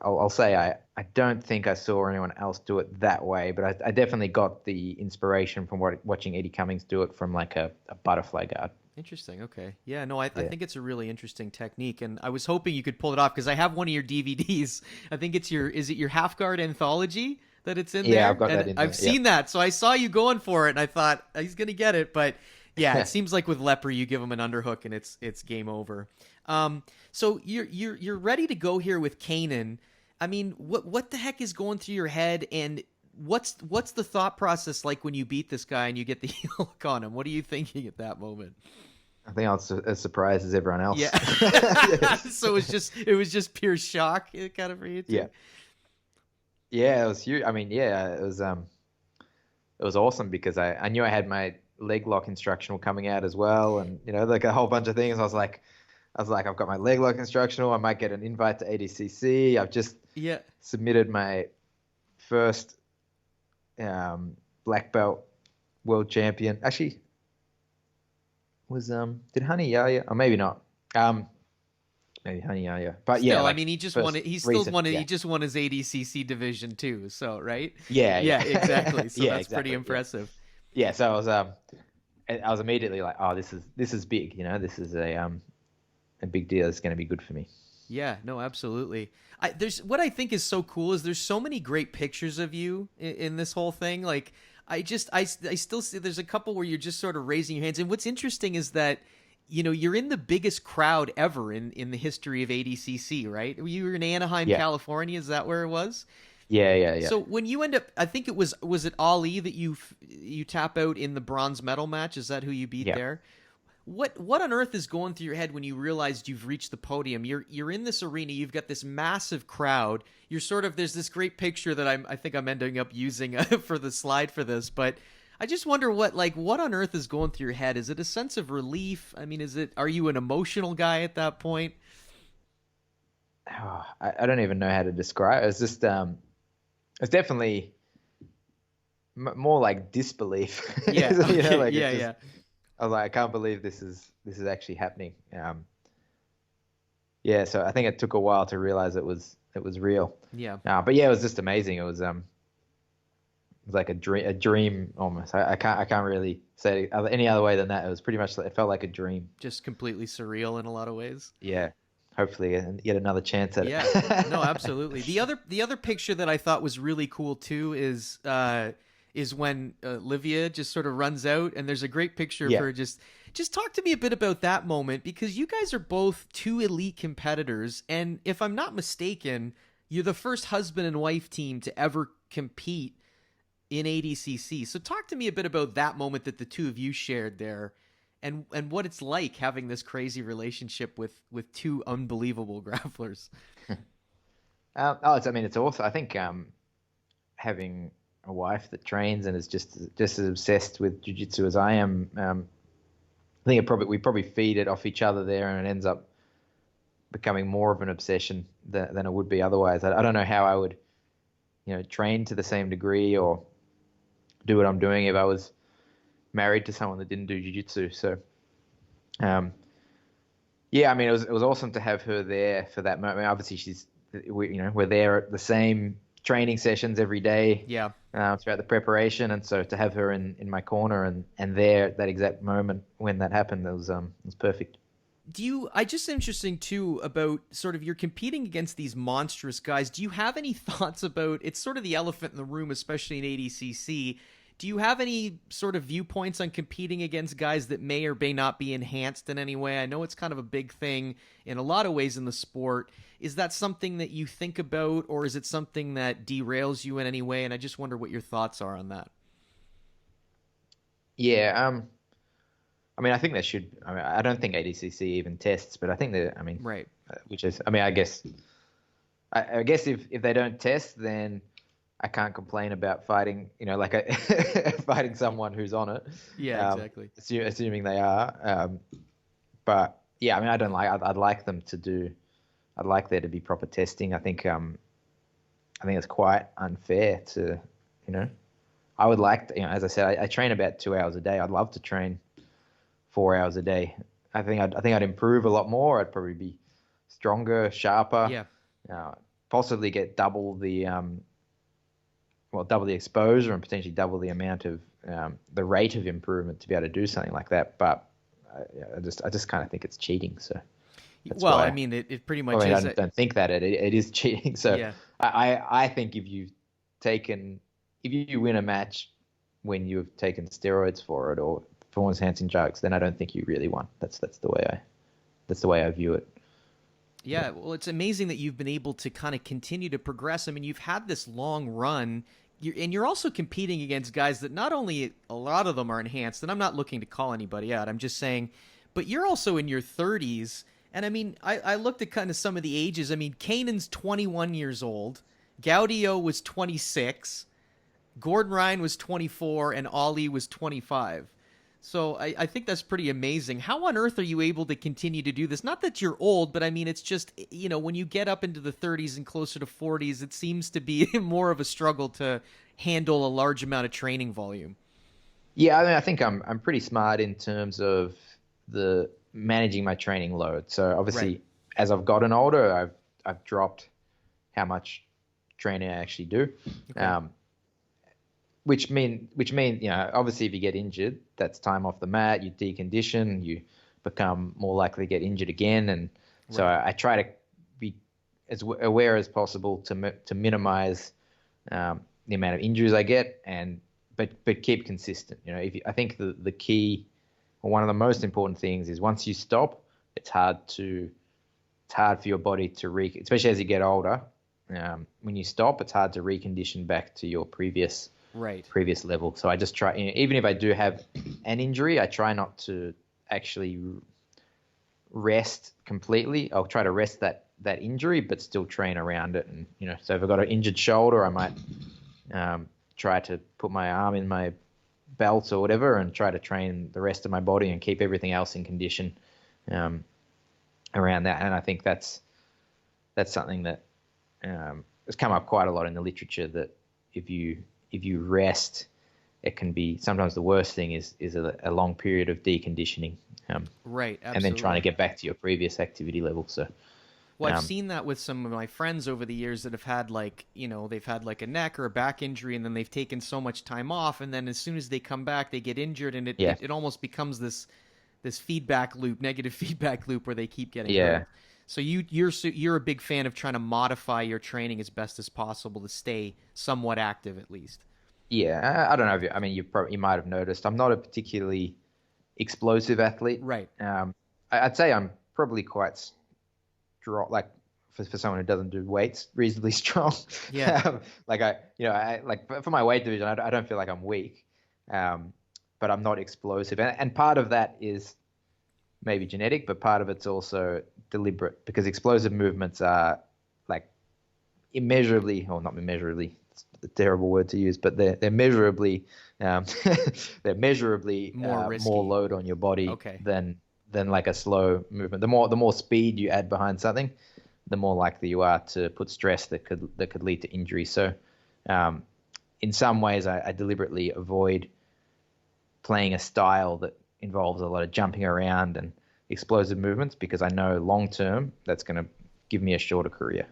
I'll say I don't think I saw anyone else do it that way, but I definitely got the inspiration from watching Eddie Cummings do it from like a butterfly guard. Interesting. Okay. Yeah, no, I think it's a really interesting technique, and I was hoping you could pull it off because I have one of your DVDs. I think it's is it your half guard anthology that it's in there? Yeah, I've got that in there. I've seen that, so I saw you going for it, and I thought he's going to get it, but yeah, it seems like with Lepri, you give him an underhook and it's game over. So you're ready to go here with Kaynan. I mean, what the heck is going through your head, and what's the thought process like when you beat this guy and you get the heel hook on him? What are you thinking at that moment? I think I was as surprised as everyone else. Yeah. So it was just pure shock, kind of for you too. Yeah. Yeah, it was huge. I mean, yeah, it was awesome because I knew I had my leg lock instructional coming out as well, and like a whole bunch of things. I was like, I've got my leg lock instructional. I might get an invite to ADCC. I've just submitted my first black belt world champion. Actually, was did Honey Yaya? Or maybe not. Maybe Honey Yaya. But still, yeah, I mean, he just won it. He still won it. Yeah. He just won his ADCC division too. So right? Yeah. Exactly. So that's pretty impressive. Yeah. So I was immediately like, oh, this is big. This is a big deal. It's going to be good for me. Yeah, no, absolutely. There's what I think is so cool is there's so many great pictures of you in this whole thing. Like I still see there's a couple where you're just sort of raising your hands. And what's interesting is that, you're in the biggest crowd ever in the history of ADCC, right? You were in Anaheim, California. Is that where it was? Yeah. So when you end up, I think it was it Ali that you tap out in the bronze medal match? Is that who you beat there? What on earth is going through your head when you realized you've reached the podium? You're in this arena. You've got this massive crowd. You're sort of there's this great picture that I think I'm ending up using for the slide for this. But I just wonder what on earth is going through your head? Is it a sense of relief? I mean, are you an emotional guy at that point? Oh, I don't even know how to describe it. It's just it's definitely more like disbelief. Yeah. Okay. I was like, I can't believe this is actually happening. Yeah, so I think it took a while to realize it was real. Yeah. But yeah, it was just amazing. It was like a dream almost. I can't really say it any other way than that. It was pretty much, it felt like a dream. Just completely surreal in a lot of ways. Yeah. Hopefully get another chance at it. Yeah. No, absolutely. The other picture that I thought was really cool too is when Livia just sort of runs out, and there's a great picture of her. Just talk to me a bit about that moment, because you guys are both two elite competitors, and if I'm not mistaken, you're the first husband and wife team to ever compete in ADCC. So talk to me a bit about that moment that the two of you shared there, and what it's like having this crazy relationship with two unbelievable grapplers. It's awesome. I think having a wife that trains and is just as obsessed with jiu-jitsu as I am. I think we probably feed it off each other there, and it ends up becoming more of an obsession than it would be otherwise. I don't know how I would train to the same degree or do what I'm doing if I was married to someone that didn't do jiu-jitsu. So, yeah, I mean, it was awesome to have her there for that moment. Obviously, we're there at the same training sessions every day. Yeah. Throughout the preparation, and so to have her in my corner and there at that exact moment when that happened, it was perfect. I just interesting too about sort of you're competing against these monstrous guys. Do you have any thoughts about, it's sort of the elephant in the room, especially in ADCC. Do you have any sort of viewpoints on competing against guys that may or may not be enhanced in any way? I know it's kind of a big thing in a lot of ways in the sport. Is that something that you think about, or is it something that derails you in any way? And I just wonder what your thoughts are on that. Yeah, I mean, I think there should. I mean, I don't think ADCC even tests, but I think that. I mean, right. Which is, I mean, I guess if they don't test, then I can't complain about fighting. Fighting someone who's on it. Yeah, exactly. Assuming they are. But yeah, I mean, I'd like them to do. I'd like there to be proper testing. I think it's quite unfair to, I would like to, as I said, I train about 2 hours a day. I'd love to train 4 hours a day. I think I'd improve a lot more. I'd probably be stronger, sharper. Yeah. Possibly get double the exposure and potentially double the amount of the rate of improvement to be able to do something like that. But I just kind of think it's cheating. So. I mean, it pretty much is. I don't think that it is cheating. So yeah. I think if you win a match when you've taken steroids for it or performance-enhancing drugs, then I don't think you really won. That's the way I view it. Yeah, well, it's amazing that you've been able to kind of continue to progress. I mean, you've had this long run, and you're also competing against guys that not only a lot of them are enhanced, and I'm not looking to call anybody out. I'm just saying, but you're also in your 30s. And I mean, I looked at kind of some of the ages. I mean, Kaynan's 21 years old. Gaudio was 26. Gordon Ryan was 24. And Ollie was 25. So I think that's pretty amazing. How on earth are you able to continue to do this? Not that you're old, but I mean, it's just, when you get up into the 30s and closer to 40s, it seems to be more of a struggle to handle a large amount of training volume. Yeah, I mean, I think I'm pretty smart in terms of the managing my training load. So obviously, as I've gotten older, I've dropped how much training I actually do. Okay. Which mean obviously if you get injured, that's time off the mat. You decondition, you become more likely to get injured again, and so I try to be as aware as possible to minimize the amount of injuries I get, but keep consistent. I think the key. One of the most important things is once you stop, it's hard for your body to especially as you get older. When you stop, it's hard to recondition back to your previous level. So I just try, even if I do have an injury, I try not to actually rest completely. I'll try to rest that injury, but still train around it. And so if I've got an injured shoulder, I might try to put my arm in my belt or whatever and try to train the rest of my body and keep everything else in condition around that. And I think that's something that has come up quite a lot in the literature, that if you rest, it can be sometimes the worst thing is a long period of deconditioning. Absolutely. And then trying to get back to your previous activity level. So Well, I've seen that with some of my friends over the years that have had they've had like a neck or a back injury, and then they've taken so much time off, and then as soon as they come back, they get injured, and it almost becomes this feedback loop, negative feedback loop, where they keep getting hurt. So you're a big fan of trying to modify your training as best as possible to stay somewhat active, at least. Yeah, I don't know. You might have noticed I'm not a particularly explosive athlete. Right. I'd say I'm probably quite like for someone who doesn't do weights, reasonably strong. Yeah. For my weight division, I don't feel like I'm weak, but I'm not explosive, and part of that is maybe genetic, but part of it's also deliberate, because explosive movements are like immeasurably, or not immeasurably, it's a terrible word to use, but they're measurably more load on your body than like a slow movement. The more speed you add behind something, the more likely you are to put stress that could lead to injury. So In some ways, I deliberately avoid playing a style that involves a lot of jumping around and explosive movements because I know long term that's going to give me a shorter career.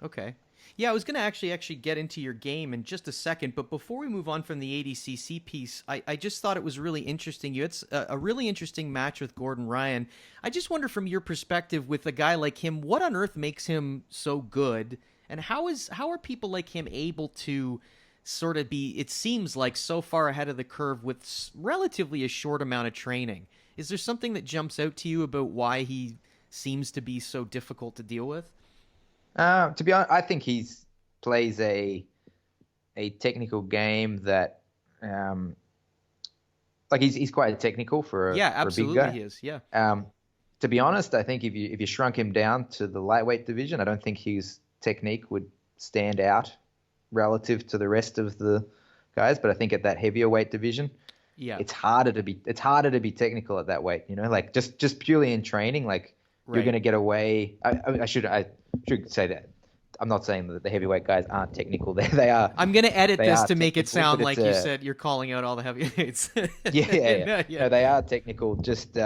Okay. Yeah, I was going to actually get into your game in just a second, but before we move on from the ADCC piece, I just thought it was really interesting. You had a really interesting match with Gordon Ryan. I just wonder from your perspective with a guy like him, what on earth makes him so good, and how are people like him able to sort of be, it seems like, so far ahead of the curve with relatively a short amount of training? Is there something that jumps out to you about why he seems to be so difficult to deal with? To be honest, I think plays a technical game that, like he's quite technical for a absolutely for a big guy. He is. Yeah. To be honest, I think if you shrunk him down to the lightweight division, I don't think his technique would stand out relative to the rest of the guys. But I think at that heavier weight division, it's harder to be technical at that weight. You know, like just purely in training, like you're going to get away. I should say that. I'm not saying that the heavyweight guys aren't technical. They are. I'm going to edit this to make it sound like you said you're calling out all the heavyweights. Yeah. No, they are technical. Just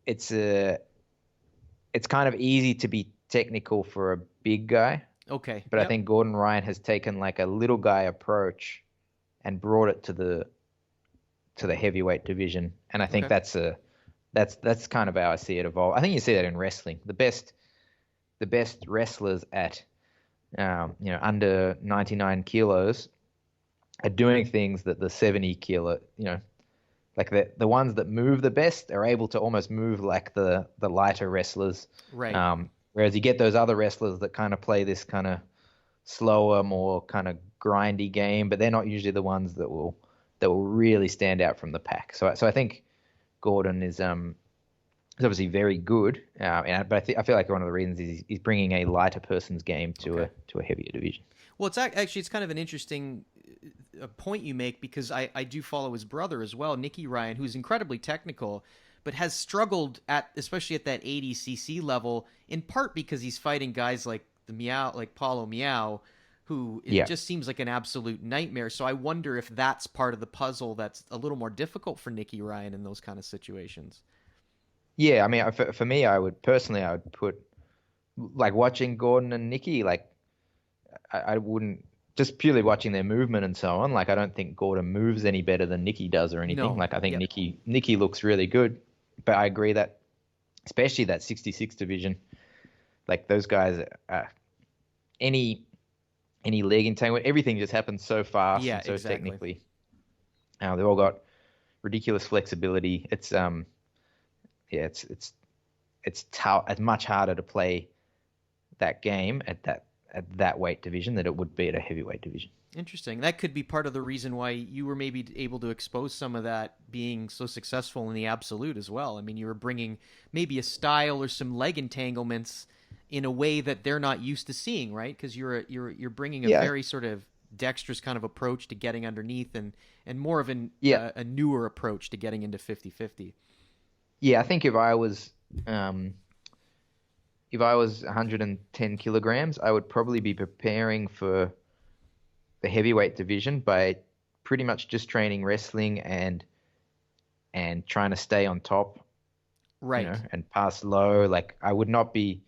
it's kind of easy to be technical for a big guy. Okay. But I think Gordon Ryan has taken like a little guy approach and brought it to the heavyweight division, and I think that's kind of how I see it evolve. I think you see that in wrestling. The best wrestlers at under 99 kilos are doing things that the 70 kilo, like the ones that move the best are able to almost move like the lighter wrestlers. Right. Whereas you get those other wrestlers that kind of play this kind of slower, more kind of grindy game, but they're not usually the ones that will really stand out from the pack. So I think Gordon is obviously very good, but I feel like one of the reasons is he's bringing a lighter person's game to a heavier division. Well, it's kind of an interesting point you make, because I do follow his brother as well, Nicky Ryan, who's incredibly technical, but has struggled especially at that ADCC level, in part because he's fighting guys like Paulo Miao, who just seems like an absolute nightmare. So I wonder if that's part of the puzzle that's a little more difficult for Nicky Ryan in those kind of situations. Yeah, I mean, for me, I would put, like, watching Gordon and Nicky, like, I wouldn't, just purely watching their movement and so on, like, I don't think Gordon moves any better than Nicky does or anything. No. Like, I think Nicky looks really good, but I agree that, especially that 66 division, like, those guys, any leg entanglement, everything just happens so fast and so technically. They've all got ridiculous flexibility. It's it's much harder to play that game at that weight division than it would be at a heavyweight division. Interesting. That could be part of the reason why you were maybe able to expose some of that being so successful in the absolute as well. I mean, you were bringing maybe a style or some leg entanglements in a way that they're not used to seeing, right? Because you're bringing a very sort of dexterous kind of approach to getting underneath and more of a newer approach to getting into 50-50. Yeah, I think if I was 110 kilograms, I would probably be preparing for the heavyweight division by pretty much just training wrestling and trying to stay on top, right? And pass low. Like I wouldn't be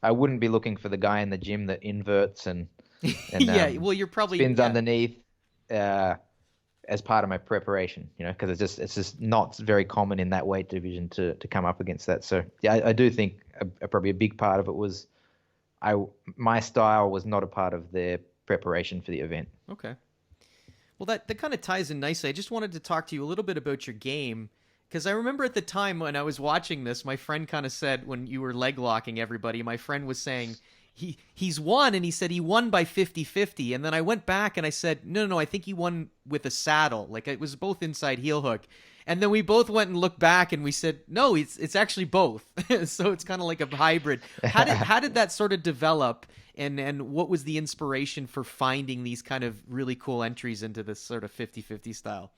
looking for the guy in the gym that inverts and well, you're probably spins underneath as part of my preparation, because it's just not very common in that weight division to come up against that. So yeah, I do think probably a big part of it was my style was not a part of their preparation for the event. Okay. Well, that kind of ties in nicely. I just wanted to talk to you a little bit about your game, because I remember at the time when I was watching this, my friend kind of said, when you were leg locking everybody, my friend was saying he's won, and he said he won by 50-50. And then I went back and I said, no, I think he won with a saddle. Like it was both inside heel hook. And then we both went and looked back and we said, no, it's actually both. So it's kind of like a hybrid. How did that sort of develop? And what was the inspiration for finding these kind of really cool entries into this sort of 50-50 style?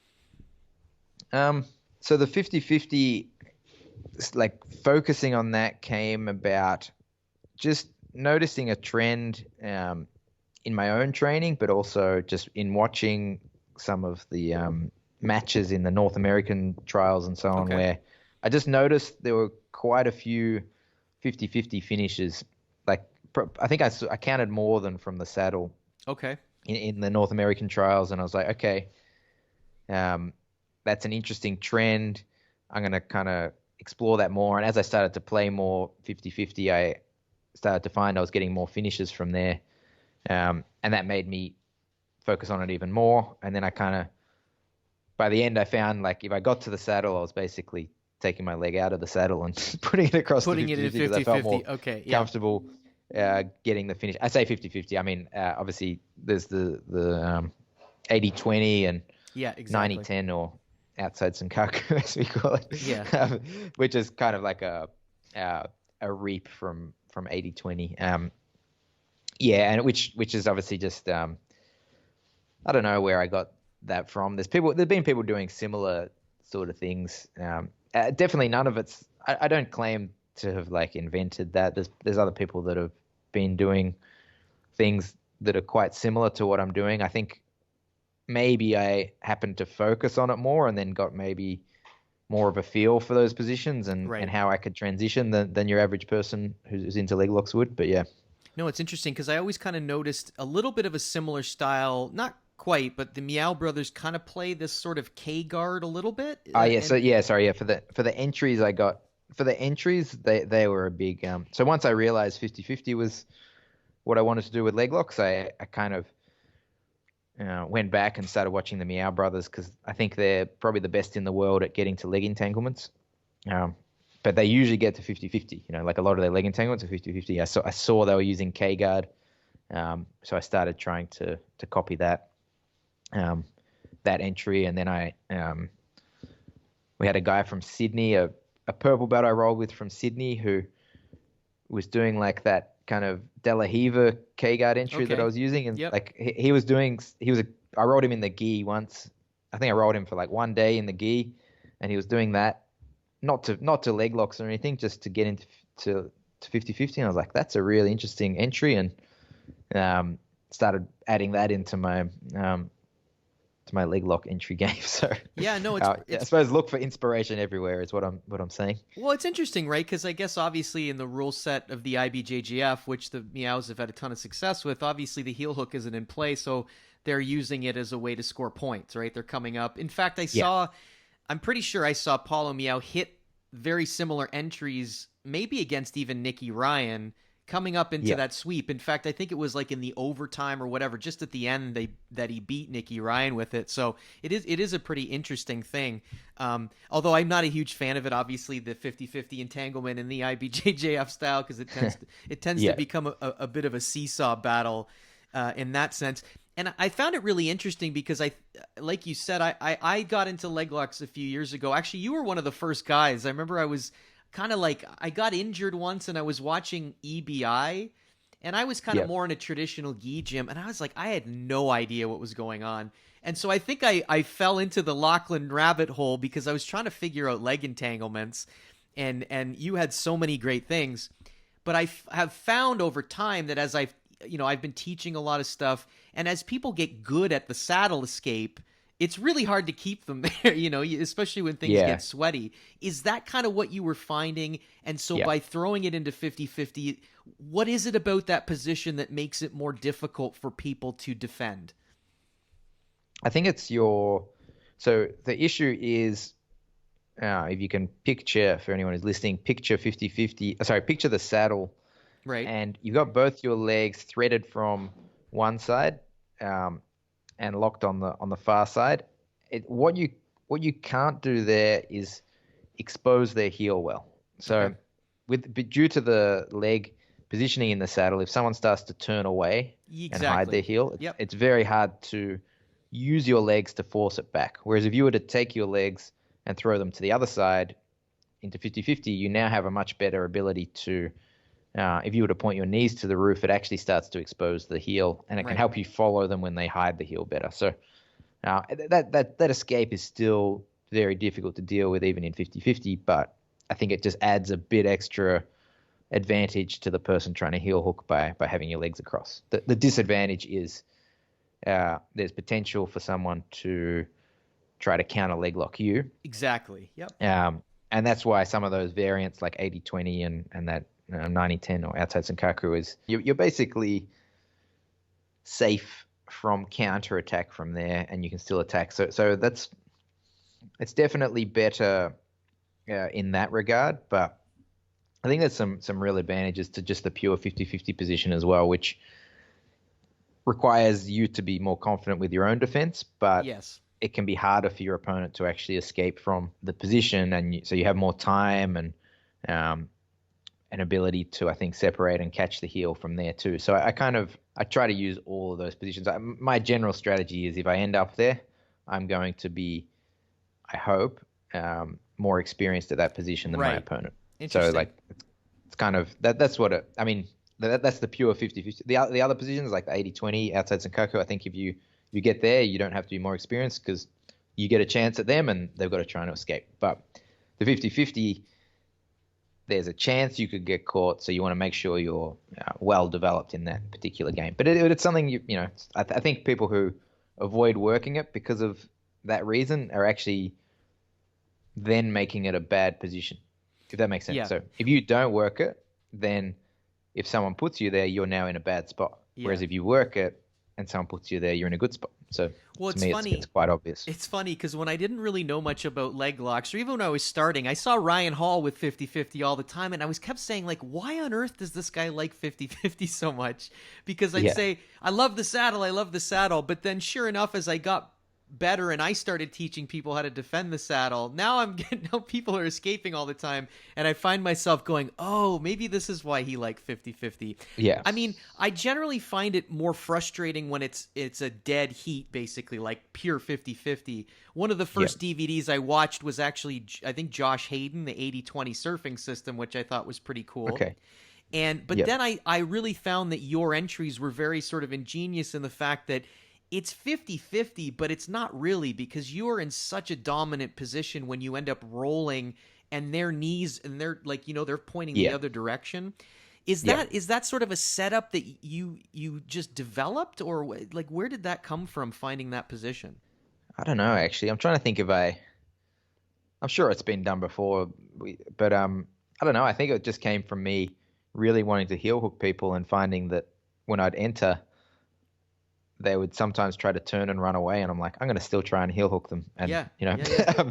So the 50-50, like focusing on that came about just noticing a trend in in my own training, but also just in watching some of the matches in the North American trials and so on, where I just noticed there were quite a few 50-50 finishes. Like, I think I counted more than from the saddle. Okay. In the North American trials, and I was like, okay, that's an interesting trend. I'm going to kind of explore that more. And as I started to play more 50-50, I started to find I was getting more finishes from there. And that made me focus on it even more. And then I kind of, by the end, I found like if I got to the saddle, I was basically taking my leg out of the saddle and putting it across the 50-50 because I felt more comfortable getting the finish. I say 50-50. I mean, obviously there's the 80-20 and 90-10 or outside Senkaku, as we call it, which is kind of like a reap from 80-20. And which is obviously just I don't know where I got that from. There's been people doing similar sort of things. Definitely none of it's. I don't claim to have like invented that. There's other people that have been doing things that are quite similar to what I'm doing. I think maybe I happened to focus on it more and then got maybe more of a feel for those positions and how I could transition than your average person who's into leg locks would. But yeah. No, it's interesting because I always kind of noticed a little bit of a similar style, not quite, but the Meow brothers kind of play this sort of K guard a little bit. For the entries I got, they were a big so once I realized 50-50 was what I wanted to do with leg locks, I kind of went back and started watching the Meow brothers because I think they're probably the best in the world at getting to leg entanglements. But they usually get to 50-50, like a lot of their leg entanglements are 50-50. I saw they were using K guard. So I started trying to copy that entry. And then we had a guy from Sydney, a purple belt I rolled with from Sydney, who was doing like that kind of De La Hiva K guard entry that I was using. And like I rolled him in the gi once. I think I rolled him for like one day in the gi, and he was doing that. Not to leg locks or anything, just to get into 50-50. And I was like, that's a really interesting entry, and started adding that into my to my leg lock entry game. So I suppose look for inspiration everywhere is what I'm saying. Well, it's interesting, right? Because I guess obviously in the rule set of the IBJJF, which the Meows have had a ton of success with, obviously the heel hook isn't in play, so they're using it as a way to score points, right? They're coming up. In fact, I'm pretty sure I saw Paulo Meow hit very similar entries, maybe against even Nicky Ryan, coming up into that sweep. In fact, I think it was like in the overtime or whatever, just at the end that he beat Nicky Ryan with it. So it is a pretty interesting thing. Although I'm not a huge fan of it, obviously, the 50-50 entanglement in the IBJJF style, because it tends to become a bit of a seesaw battle in that sense. And I found it really interesting because like you said, I got into leg locks a few years ago. Actually, you were one of the first guys. I remember I was kind of like, I got injured once and I was watching EBI, and I was kind of more in a traditional gi gym, and I was like, I had no idea what was going on. And so I think I fell into the Lachlan rabbit hole because I was trying to figure out leg entanglements, and you had so many great things. But I have found over time that as I've been teaching a lot of stuff, and as people get good at the saddle escape, it's really hard to keep them there, especially when things get sweaty. Is that kind of what you were finding? And so by throwing it into 50-50, what is it about that position that makes it more difficult for people to defend? I think it's so the issue is, if you can picture, for anyone who's listening, picture 50-50, picture the saddle. Right. And you've got both your legs threaded from one side, and locked on the far side. What you can't do there is expose their heel well. So due to the leg positioning in the saddle, if someone starts to turn away and hide their heel, it's very hard to use your legs to force it back. Whereas if you were to take your legs and throw them to the other side into 50-50, you now have a much better ability to, if you were to point your knees to the roof, it actually starts to expose the heel, and it can help you follow them when they hide the heel better. So that escape is still very difficult to deal with even in 50-50, but I think it just adds a bit extra advantage to the person trying to heel hook by having your legs across. The disadvantage is there's potential for someone to try to counter leg lock you. Exactly. Yep. And that's why some of those variants like 80-20 and that 90-10 or outside Senkaku is you're basically safe from counter attack from there, and you can still attack. So it's definitely better in that regard, but I think there's some real advantages to just the pure 50-50 position as well, which requires you to be more confident with your own defense, but yes, it can be harder for your opponent to actually escape from the position, and so you have more time and an ability to, I think, separate and catch the heel from there too. So I try to use all of those positions. My general strategy is if I end up there, I'm going to be, I hope, more experienced at that position than my opponent. So like it's kind of that's what it. I mean, that's the pure 50-50. The other positions like the 80-20 outside Senkaku, I think if you get there, you don't have to be more experienced because you get a chance at them and they've got to try and escape. But the 50-50, there's a chance you could get caught, so you want to make sure you're well developed in that particular game. But it's something I think people who avoid working it because of that reason are actually then making it a bad position, if that makes sense. Yeah. So if you don't work it, then if someone puts you there, you're now in a bad spot. Yeah. Whereas if you work it and someone puts you there, you're in a good spot. So to me, it's quite obvious. It's funny because when I didn't really know much about leg locks, or even when I was starting, I saw Ryan Hall with 50-50 all the time, and I kept saying, like, why on earth does this guy like 50-50 so much? Because I'd say, I love the saddle, but then sure enough, as I got better and I started teaching people how to defend the saddle, now people are escaping all the time, and I find myself going, oh, maybe this is why he liked 50-50. Yeah. I mean, I generally find it more frustrating when it's a dead heat, basically, like pure 50-50. One of the first DVDs I watched was actually, I think, Josh Hayden, the 80-20 surfing system, which I thought was pretty cool. Okay. But then I really found that your entries were very sort of ingenious in the fact that it's 50-50, but it's not really, because you're in such a dominant position when you end up rolling and their knees and they're like, they're pointing the other direction. Is that sort of a setup that you just developed, or like where did that come from, finding that position? I don't know, actually. I'm trying to think I'm sure it's been done before, but I don't know. I think it just came from me really wanting to heel hook people and finding that when I'd enter, they would sometimes try to turn and run away, and I'm like, I'm going to still try and heel hook them. And,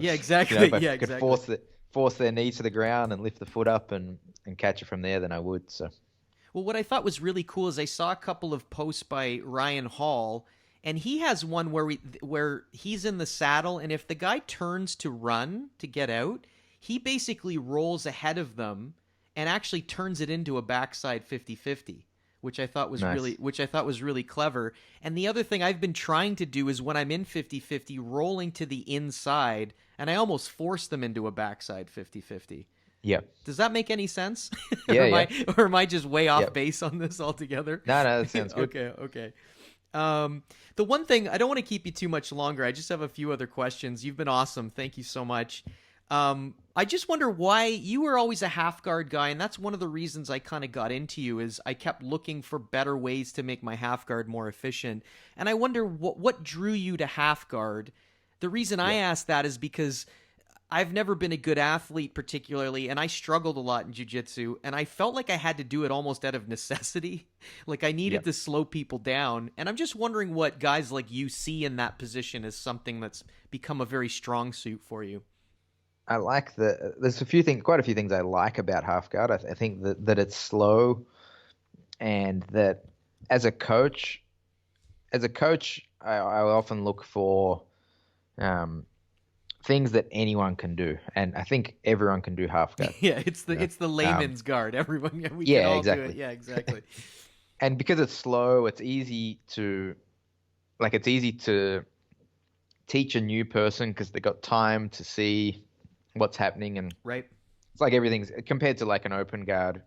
exactly. If I could force their knee to the ground and lift the foot up and catch it from there, then I would. So, well, what I thought was really cool is I saw a couple of posts by Ryan Hall, and he has one where he's in the saddle, and if the guy turns to run to get out, he basically rolls ahead of them and actually turns it into a backside 50-50. Which I thought was really clever. And the other thing I've been trying to do is when I'm in 50-50, rolling to the inside, and I almost force them into a backside 50-50. Yeah. Does that make any sense? Yeah, or am I just way off base on this altogether? No, that sounds good. Okay. The one thing, I don't want to keep you too much longer. I just have a few other questions. You've been awesome. Thank you so much. I just wonder why you were always a half guard guy, and that's one of the reasons I kind of got into you, is I kept looking for better ways to make my half guard more efficient. And I wonder what drew you to half guard. The reason I ask that is because I've never been a good athlete particularly, and I struggled a lot in jiu-jitsu, and I felt like I had to do it almost out of necessity. Like I needed to slow people down. And I'm just wondering what guys like you see in that position as something that's become a very strong suit for you. I like there's quite a few things I like about half guard. I think that it's slow, and that as a coach, I often look for things that anyone can do, and I think everyone can do half guard. It's the layman's guard. Everyone, can all do it. Yeah, exactly. And because it's slow, it's easy to teach a new person because they got time to see what's happening, and it's like everything's compared to like an open guard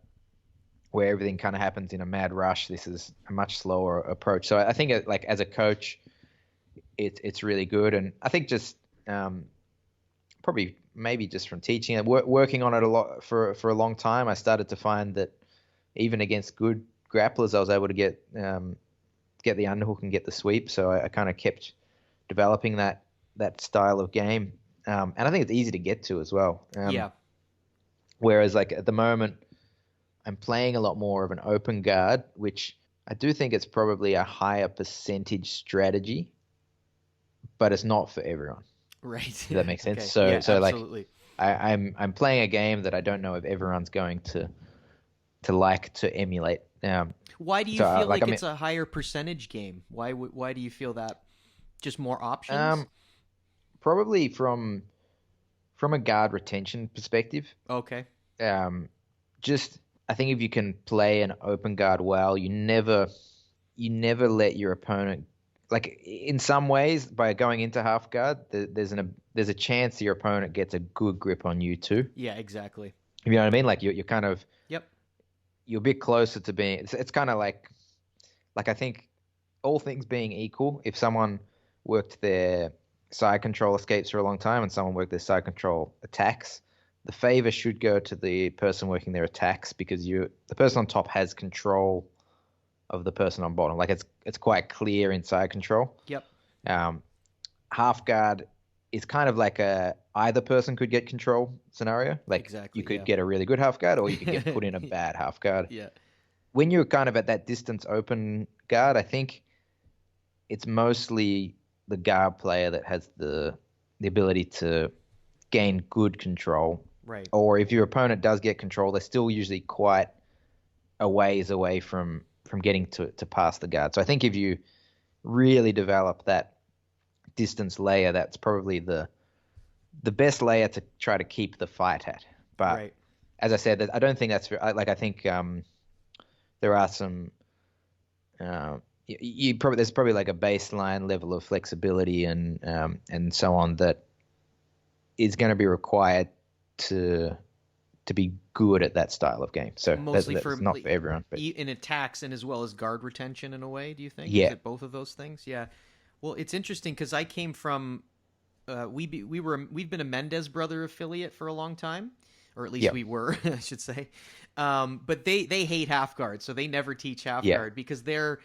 where everything kind of happens in a mad rush. This is a much slower approach. So I think like as a coach, it's really good. And I think just probably maybe just from teaching it, working on it a lot for a long time, I started to find that even against good grapplers, I was able to get the underhook and get the sweep. So I kind of kept developing that style of game. And I think it's easy to get to as well. Yeah. Whereas like at the moment, I'm playing a lot more of an open guard, which I do think it's probably a higher percentage strategy, but it's not for everyone. Right. Does that make sense? Okay. So Yeah, so absolutely. like I'm playing a game that I don't know if everyone's going to like to emulate. Why do you feel like it's a higher percentage game? Why do you feel that? Just more options? Probably from a guard retention perspective. Okay. Just I think if you can play an open guard well, you never let your opponent, like in some ways by going into half guard, there's a chance your opponent gets a good grip on you too. Yeah, exactly. You know what I mean? Like you're kind of you're a bit closer to being. It's kind of like I think all things being equal, if someone worked their side control escapes for a long time and someone worked their side control attacks, the favor should go to the person working their attacks because the person on top has control of the person on bottom. Like it's quite clear in side control. Yep. Half guard is kind of like either person could get control scenario. Like exactly, you could get a really good half guard or you could get put in a bad half guard. Yeah. When you're kind of at that distance open guard, I think it's mostly the guard player that has the ability to gain good control. Right. Or if your opponent does get control, they're still usually quite a ways away from getting to pass the guard. So I think if you really develop that distance layer, that's probably the best layer to try to keep the fight at. But as I said, I don't think that's like I think there are some there's probably like a baseline level of flexibility and so on that is going to be required to be good at that style of game. So mostly that's not for everyone. But in attacks and as well as guard retention in a way, do you think? Yeah. Is it both of those things? Yeah. Well, it's interesting because I came from we've been a Mendez brother affiliate for a long time, or at least we were, I should say. But they hate half guard, so they never teach half guard because they're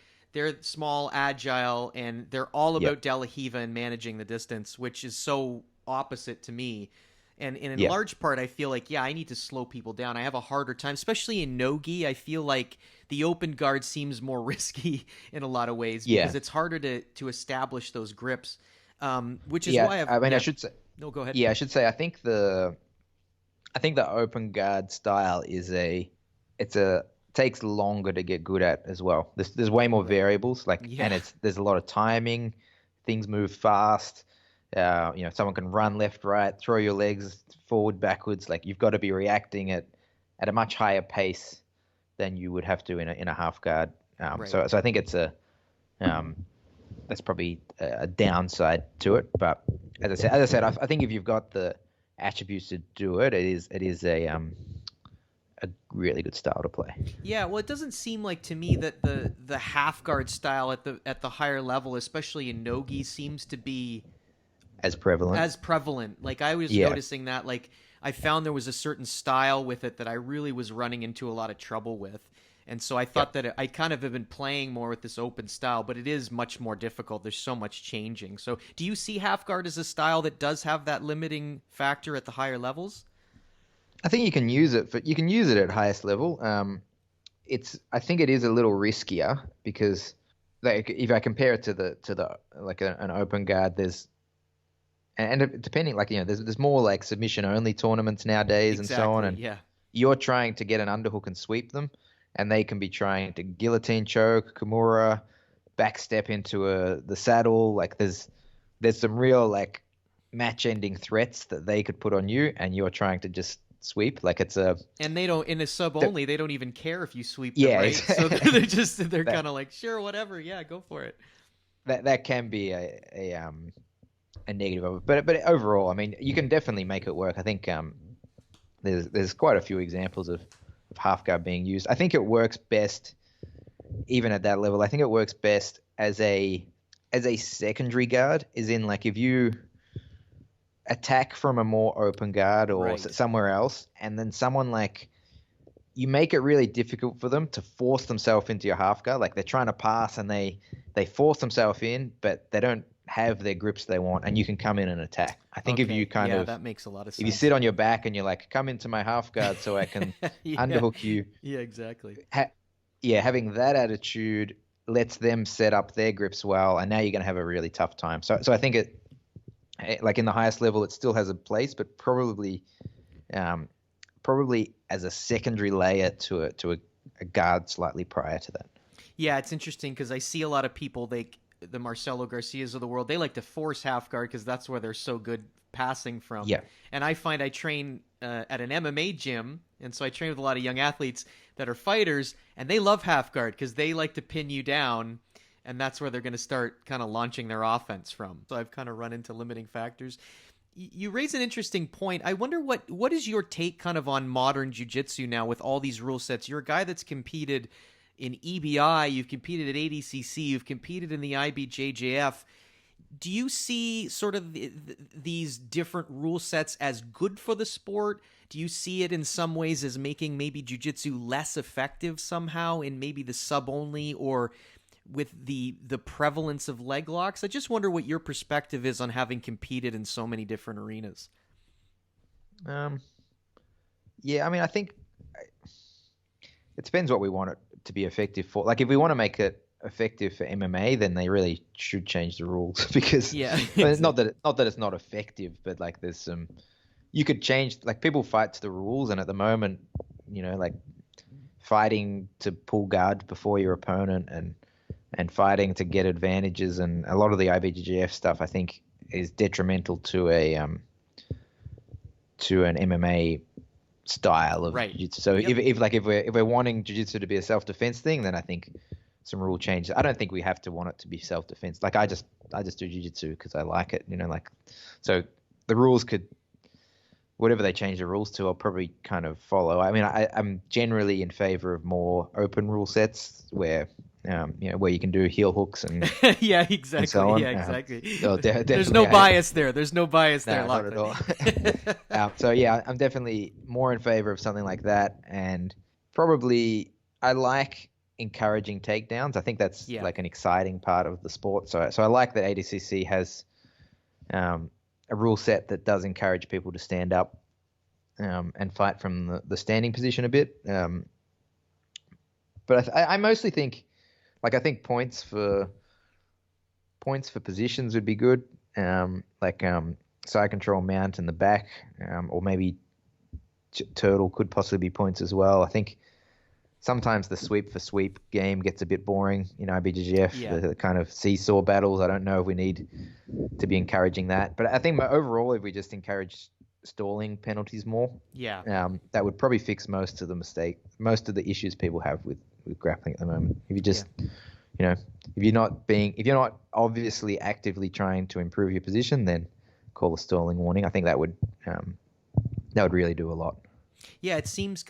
small, agile, and they're all about De La Hiva and managing the distance, which is so opposite to me. And in large part, I feel like, I need to slow people down. I have a harder time, especially in no-gi. I feel like the open guard seems more risky in a lot of ways because it's harder to establish those grips, which is why I should say. No, go ahead. Yeah, I should say. I think the open guard style takes longer to get good at as well. There's way more variables, and there's a lot of timing. Things move fast. Someone can run left, right, throw your legs forward, backwards. Like you've got to be reacting at a much higher pace than you would have to in a half guard. So I think it's that's probably a downside to it. But as I said, I think if you've got the attributes to do it, it is a really good style to play. Yeah, well, it doesn't seem like to me that the half guard style at the higher level, especially in no-gi, seems to be as prevalent. Like I was noticing that, like I found there was a certain style with it that I really was running into a lot of trouble with. And so I thought that I kind of have been playing more with this open style, but it is much more difficult. There's so much changing. So do you see half guard as a style that does have that limiting factor at the higher levels? I think you can use it at highest level. I think it is a little riskier because like if I compare it to the like an open guard, and depending, like, there's more like submission only tournaments nowadays and so on. And you're trying to get an underhook and sweep them, and they can be trying to guillotine choke, Kimura, backstep into the saddle. Like there's some real like match ending threats that they could put on you, and you're trying to just sweep. Like it's and they don't, in a sub only, they don't even care if you sweep them, right? So they're kind of like, sure, whatever, go for it. That can be a negative of it, but overall, I mean, you can definitely make it work. I think there's quite a few examples of half guard being used. I think it works best even at that level. I think it works best as a secondary guard, is in like if you attack from a more open guard or somewhere else, and then someone like you make it really difficult for them to force themselves into your half guard. Like they're trying to pass and they force themselves in, but they don't have their grips they want, and you can come in and attack. I think if you that makes a lot of sense. If you sit on your back and you're like, come into my half guard so I can underhook you. Yeah, exactly. Having that attitude lets them set up their grips well, and now you're going to have a really tough time. So I think it, like in the highest level, it still has a place, but probably as a secondary layer to a guard slightly prior to that. Yeah, it's interesting because I see a lot of people, the Marcelo Garcias of the world, they like to force half guard because that's where they're so good passing from. Yeah. And I find I train at an MMA gym, and so I train with a lot of young athletes that are fighters, and they love half guard because they like to pin you down, and that's where they're going to start kind of launching their offense from. So I've kind of run into limiting factors. You raise an interesting point. I wonder what is your take kind of on modern jiu-jitsu now with all these rule sets? You're a guy that's competed in EBI, you've competed at ADCC, you've competed in the IBJJF. Do you see sort of these different rule sets as good for the sport? Do you see it in some ways as making maybe jiu-jitsu less effective somehow in maybe the sub-only or with the prevalence of leg locks? I just wonder what your perspective is on having competed in so many different arenas. Yeah, I mean, I think it depends what we want it to be effective for. Like if we want to make it effective for MMA, then they really should change the rules because it's not that it's not effective, but like there's some, you could change, like people fight to the rules, and at the moment, like fighting to pull guard before your opponent and fighting to get advantages, and a lot of the IBJJF stuff I think is detrimental to an MMA style of jiu-jitsu. So if we're wanting jiu-jitsu to be a self-defense thing, then I think some rule changes. I don't think we have to want it to be self-defense. Like I just do jiu-jitsu because I like it, so the rules could, whatever they change the rules to, I'll probably kind of follow. I mean, I'm generally in favor of more open rule sets where where you can do heel hooks and yeah, exactly. And so on. Yeah, exactly. There's no bias there. There's no bias there. Not at all. So yeah, I'm definitely more in favor of something like that, and probably I like encouraging takedowns. I think that's like an exciting part of the sport. So I like that ADCC has a rule set that does encourage people to stand up and fight from the standing position a bit. But I mostly think, I think points for positions would be good. Side control mount in the back, or maybe turtle could possibly be points as well. I think sometimes the sweep for sweep game gets a bit boring. IBJJF, the kind of seesaw battles. I don't know if we need to be encouraging that. But I think overall, if we just encourage stalling penalties more, that would probably fix most of the issues people have with grappling at the moment. If you just if you're not obviously actively trying to improve your position, then call a stalling warning. I think that would really do a lot. Yeah, it seems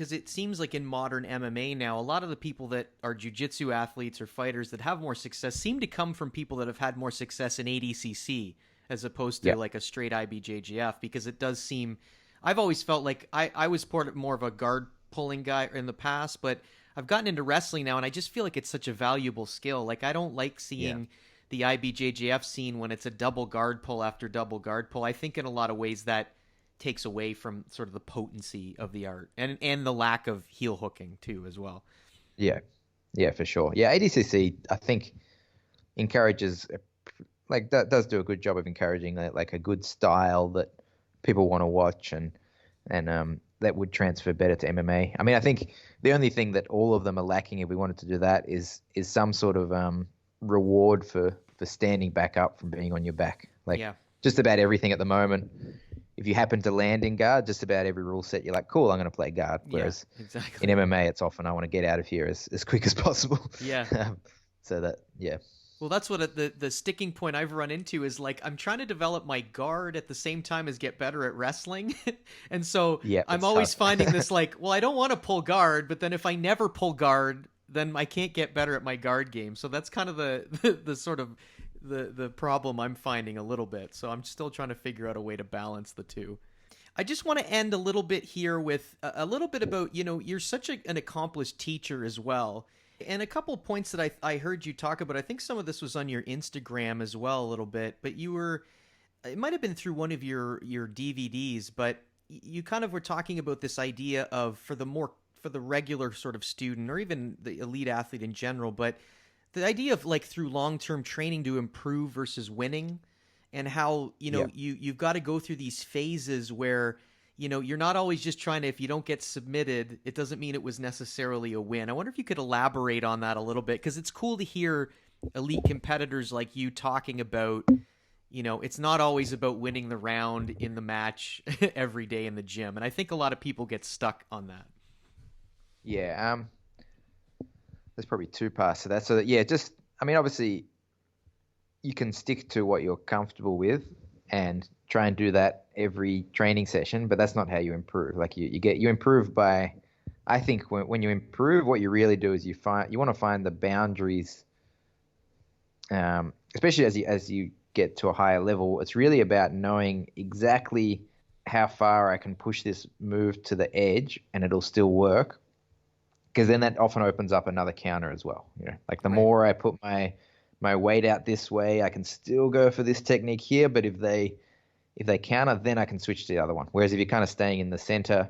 like in modern MMA now, a lot of the people that are jiu-jitsu athletes or fighters that have more success seem to come from people that have had more success in ADCC as opposed to like a straight IBJJF, because it does seem, I've always felt like I was more of a guard pulling guy in the past, but I've gotten into wrestling now, and I just feel like it's such a valuable skill. Like I don't like seeing the IBJJF scene when it's a double guard pull after double guard pull. I think in a lot of ways that takes away from sort of the potency of the art and the lack of heel hooking too as well. Yeah, for sure. Yeah, ADCC I think encourages, that does do a good job of encouraging a good style that people want to watch, and that would transfer better to MMA. I mean, I think the only thing that all of them are lacking, if we wanted to do that, is some sort of reward for standing back up from being on your back. Just about everything at the moment, if you happen to land in guard, just about every rule set, you're like, cool, I'm going to play guard. Whereas in MMA, it's often I want to get out of here as quick as possible. Yeah. Well, that's what the sticking point I've run into is I'm trying to develop my guard at the same time as get better at wrestling. And so I'm always finding this I don't want to pull guard, but then if I never pull guard, then I can't get better at my guard game. So that's kind of the sort of the problem I'm finding a little bit. So I'm still trying to figure out a way to balance the two. I just want to end a little bit here with a little bit about, you're such an accomplished teacher as well. And a couple of points that I heard you talk about. I think some of this was on your Instagram as well a little bit, but it might have been through one of your DVDs, but you kind of were talking about this idea of for the regular sort of student or even the elite athlete in general, but the idea of like through long-term training to improve versus winning, and how, you've got to go through these phases where, you're not always just trying to, if you don't get submitted, it doesn't mean it was necessarily a win. I wonder if you could elaborate on that a little bit, because it's cool to hear elite competitors like you talking about, it's not always about winning the round in the match every day in the gym. And I think a lot of people get stuck on that. Yeah. There's probably two parts to that. So obviously you can stick to what you're comfortable with and try and do that every training session, but that's not how you improve. Like you improve by, I think when you improve, what you really do is you want to find the boundaries, especially as you get to a higher level. It's really about knowing exactly how far I can push this move to the edge and it'll still work, because then that often opens up another counter as well. Like the more I put my weight out this way, I can still go for this technique here, but if they counter, then I can switch to the other one. Whereas if you're kind of staying in the center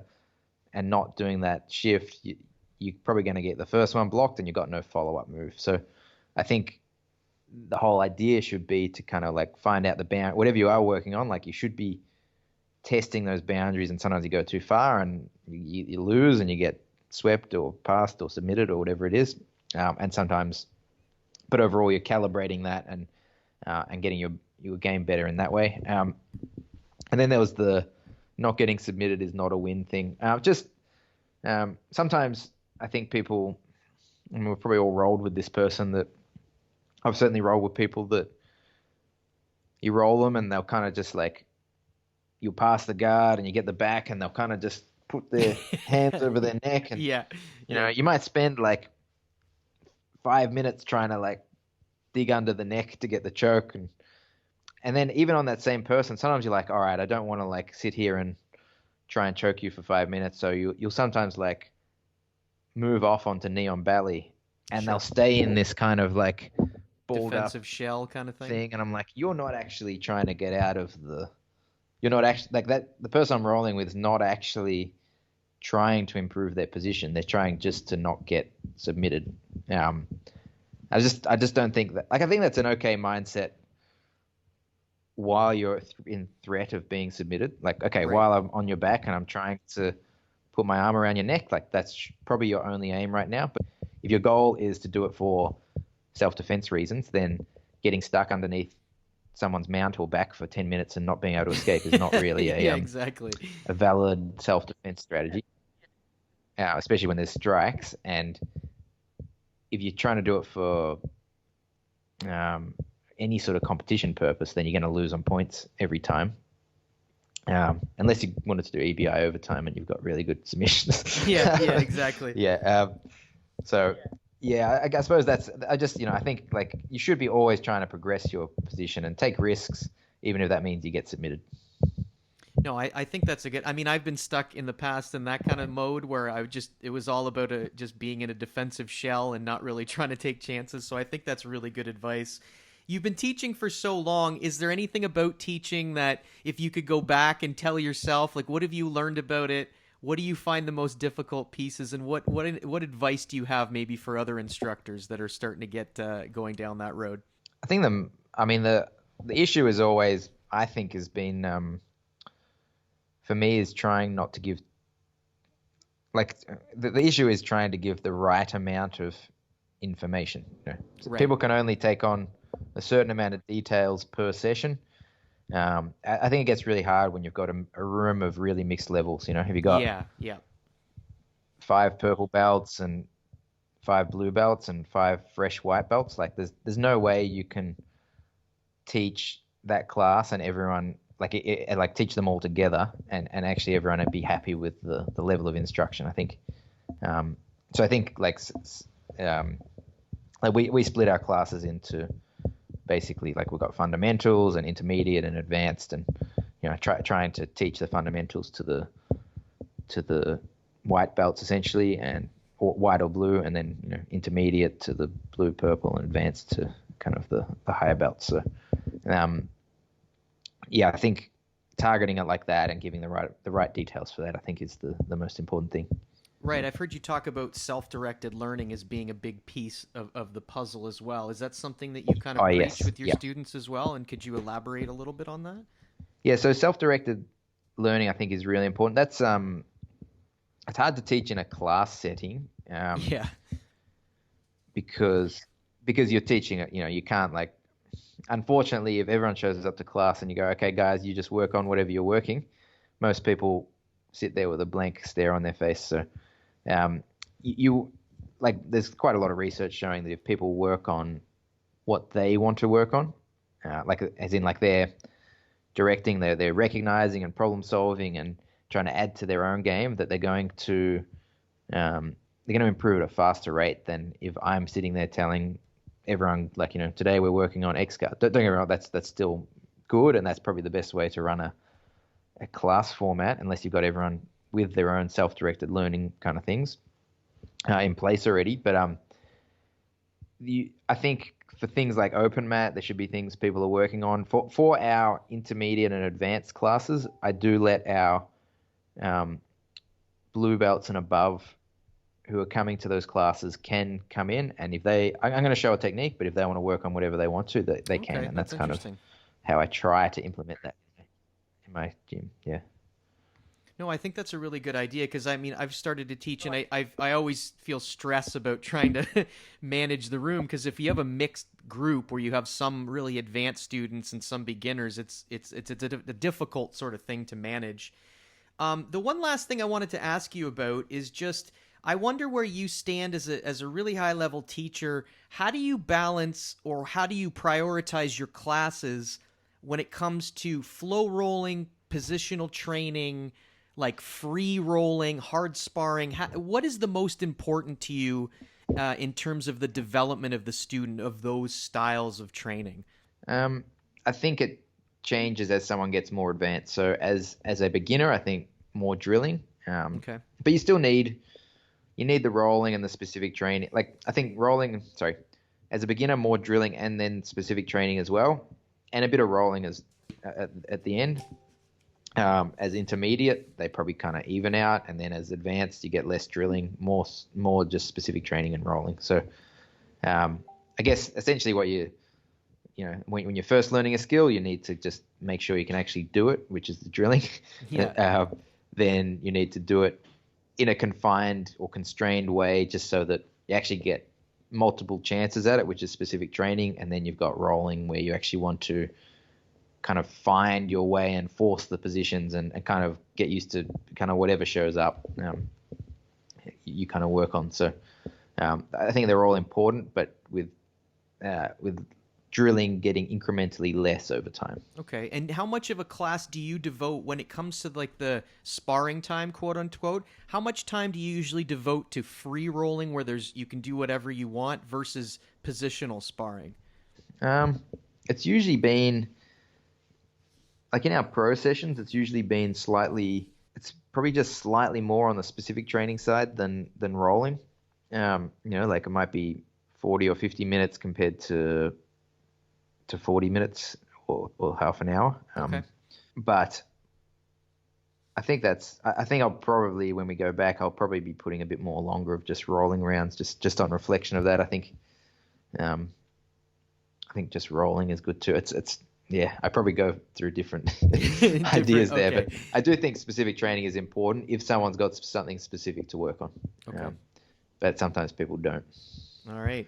and not doing that shift, you're probably going to get the first one blocked and you've got no follow-up move. So I think the whole idea should be to kind of like find out whatever you are working on, like you should be testing those boundaries, and sometimes you go too far and you lose and you get swept or passed or submitted or whatever it is. And sometimes, but overall you're calibrating that and getting your game better in that way. And then there was the not getting submitted is not a win thing. Sometimes I think people, and we've probably all rolled with this person, that I've certainly rolled with people that you roll them and they'll kind of just like, you'll pass the guard and you get the back and they'll kind of just put their hands over their neck. And, you might spend like 5 minutes trying to like dig under the neck to get the choke. And then even on that same person, sometimes you're like, all right, I don't want to like sit here and try and choke you for 5 minutes. So you'll sometimes like move off onto knee on belly and they'll stay in this kind of like balled defensive up shell kind of thing. And I'm like, you're not actually trying to get out of you're not actually like that. The person I'm rolling with is not actually trying to improve their position. They're trying just to not get submitted. I just don't think that, like, I think that's an okay mindset while you're in threat of being submitted. Like, okay, while I'm on your back and I'm trying to put my arm around your neck, like that's probably your only aim right now. But if your goal is to do it for self-defense reasons, then getting stuck underneath someone's mount or back for 10 minutes and not being able to escape is not really a valid self-defense strategy, especially when there's strikes. And if you're trying to do it for any sort of competition purpose, then you're going to lose on points every time. Unless you wanted to do EBI overtime and you've got really good submissions. Exactly. I suppose I think like you should be always trying to progress your position and take risks, even if that means you get submitted. No, I think that's I've been stuck in the past in that kind of mode where it was all about just being in a defensive shell and not really trying to take chances. So I think that's really good advice. You've been teaching for so long. Is there anything about teaching that if you could go back and tell yourself, like, what have you learned about it? What do you find the most difficult pieces, and what advice do you have maybe for other instructors that are starting to get going down that road? I think the issue is always, I think, has been for me is trying not to give, like, the issue is trying to give the right amount of information. People can only take on a certain amount of details per session. I think it gets really hard when you've got a room of really mixed levels. Have you got 5 purple belts and 5 blue belts and 5 fresh white belts? Like there's no way you can teach that class and everyone like teach them all together and actually everyone would be happy with the level of instruction, I think. So I think like we split our classes into basically, like, we've got fundamentals and intermediate and advanced, and trying to teach the fundamentals to the white belts essentially, and or white or blue, and then intermediate to the blue, purple, and advanced to kind of the higher belts. So I think targeting it like that and giving the right details for that, I think, is the most important thing. Right. I've heard you talk about self-directed learning as being a big piece of the puzzle as well. Is that something that you kind of preach with your students as well? And could you elaborate a little bit on that? Yeah. So self-directed learning, I think, is really important. That's it's hard to teach in a class setting. Because you're teaching it, you can't, like, unfortunately, if everyone shows up to class and you go, okay, guys, you just work on whatever you're working, most people sit there with a blank stare on their face. So there's quite a lot of research showing that if people work on what they want to work on, they're directing, they're recognizing and problem solving and trying to add to their own game, that they're going to improve at a faster rate than if I'm sitting there telling everyone, like, today we're working on X guard. Don't get me wrong, that's still good, and that's probably the best way to run a class format, unless you've got everyone with their own self-directed learning kind of things in place already. But I think for things like open mat, there should be things people are working on. For our intermediate and advanced classes, I do let our blue belts and above who are coming to those classes can come in, and if I'm going to show a technique, but if they want to work on whatever they want to, they can, and that's kind of how I try to implement that in my gym. Yeah. No, I think that's a really good idea, because I've started to teach, and I always feel stress about trying to manage the room, because if you have a mixed group where you have some really advanced students and some beginners, it's a difficult sort of thing to manage. The one last thing I wanted to ask you about is just, I wonder where you stand as a really high level teacher. How do you balance, or how do you prioritize your classes when it comes to flow rolling, positional training, like free rolling, hard sparring? What is the most important to you in terms of the development of the student of those styles of training? I think it changes as someone gets more advanced. So as a beginner, I think more drilling. Okay. But you still need the rolling and the specific training. Like, I think as a beginner, more drilling and then specific training as well, and a bit of rolling at the end. As intermediate, they probably kind of even out, and then as advanced, you get less drilling, more just specific training and rolling. So, I guess essentially what when you're first learning a skill, you need to just make sure you can actually do it, which is the drilling. Yeah. Then you need to do it in a confined or constrained way, just so that you actually get multiple chances at it, which is specific training. And then you've got rolling, where you actually want to kind of find your way and force the positions and kind of get used to kind of whatever shows up, you kind of work on. So I think they're all important, but with drilling getting incrementally less over time. Okay. And how much of a class do you devote when it comes to, like, the sparring time, quote unquote? How much time do you usually devote to free rolling, where you can do whatever you want, versus positional sparring? It's usually been, like, in our pro sessions, it's usually been probably just slightly more on the specific training side than rolling. Like, it might be 40 or 50 minutes compared to 40 minutes or half an hour. Okay. But I think I'll probably, when we go back, I'll probably be putting a bit more longer of just rolling rounds, just on reflection of that. I think just rolling is good too. I probably go through different ideas there, okay. But I do think specific training is important if someone's got something specific to work on. Okay. But sometimes people don't. All right.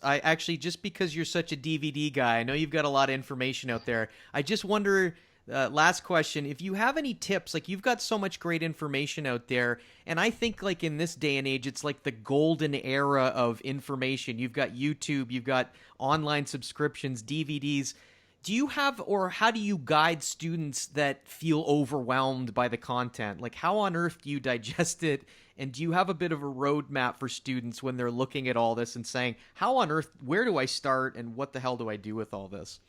I actually, just because you're such a DVD guy, I know you've got a lot of information out there. I just wonder, last question, if you have any tips. Like, you've got so much great information out there, and I think, like, in this day and age, it's like the golden era of information. You've got YouTube, you've got online subscriptions, DVDs. Do you have, or how do you guide students that feel overwhelmed by the content? Like, how on earth do you digest it? And do you have a bit of a roadmap for students when they're looking at all this and saying, how on earth, where do I start, and what the hell do I do with all this?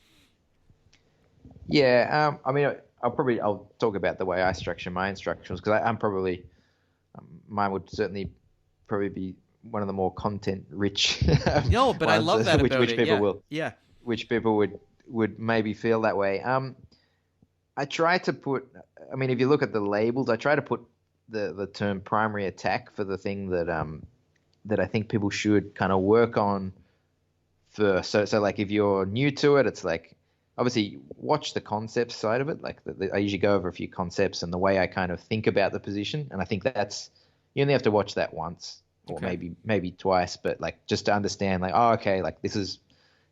Yeah, I mean, I'll talk about the way I structure my instructionals because I'm probably mine would certainly probably be one of the more content rich No, but I love that about which it. people Yeah. will Yeah. which people would maybe feel that way. I try to put, I mean, if you look at the labels, I try to put the term primary attack for the thing that I think people should kind of work on first. So like if you're new to it, it's like obviously watch the concept side of it. Like I usually go over a few concepts and the way I kind of think about the position, and I think that's you only have to watch that once or maybe twice, but like just to understand like, oh, okay, like this is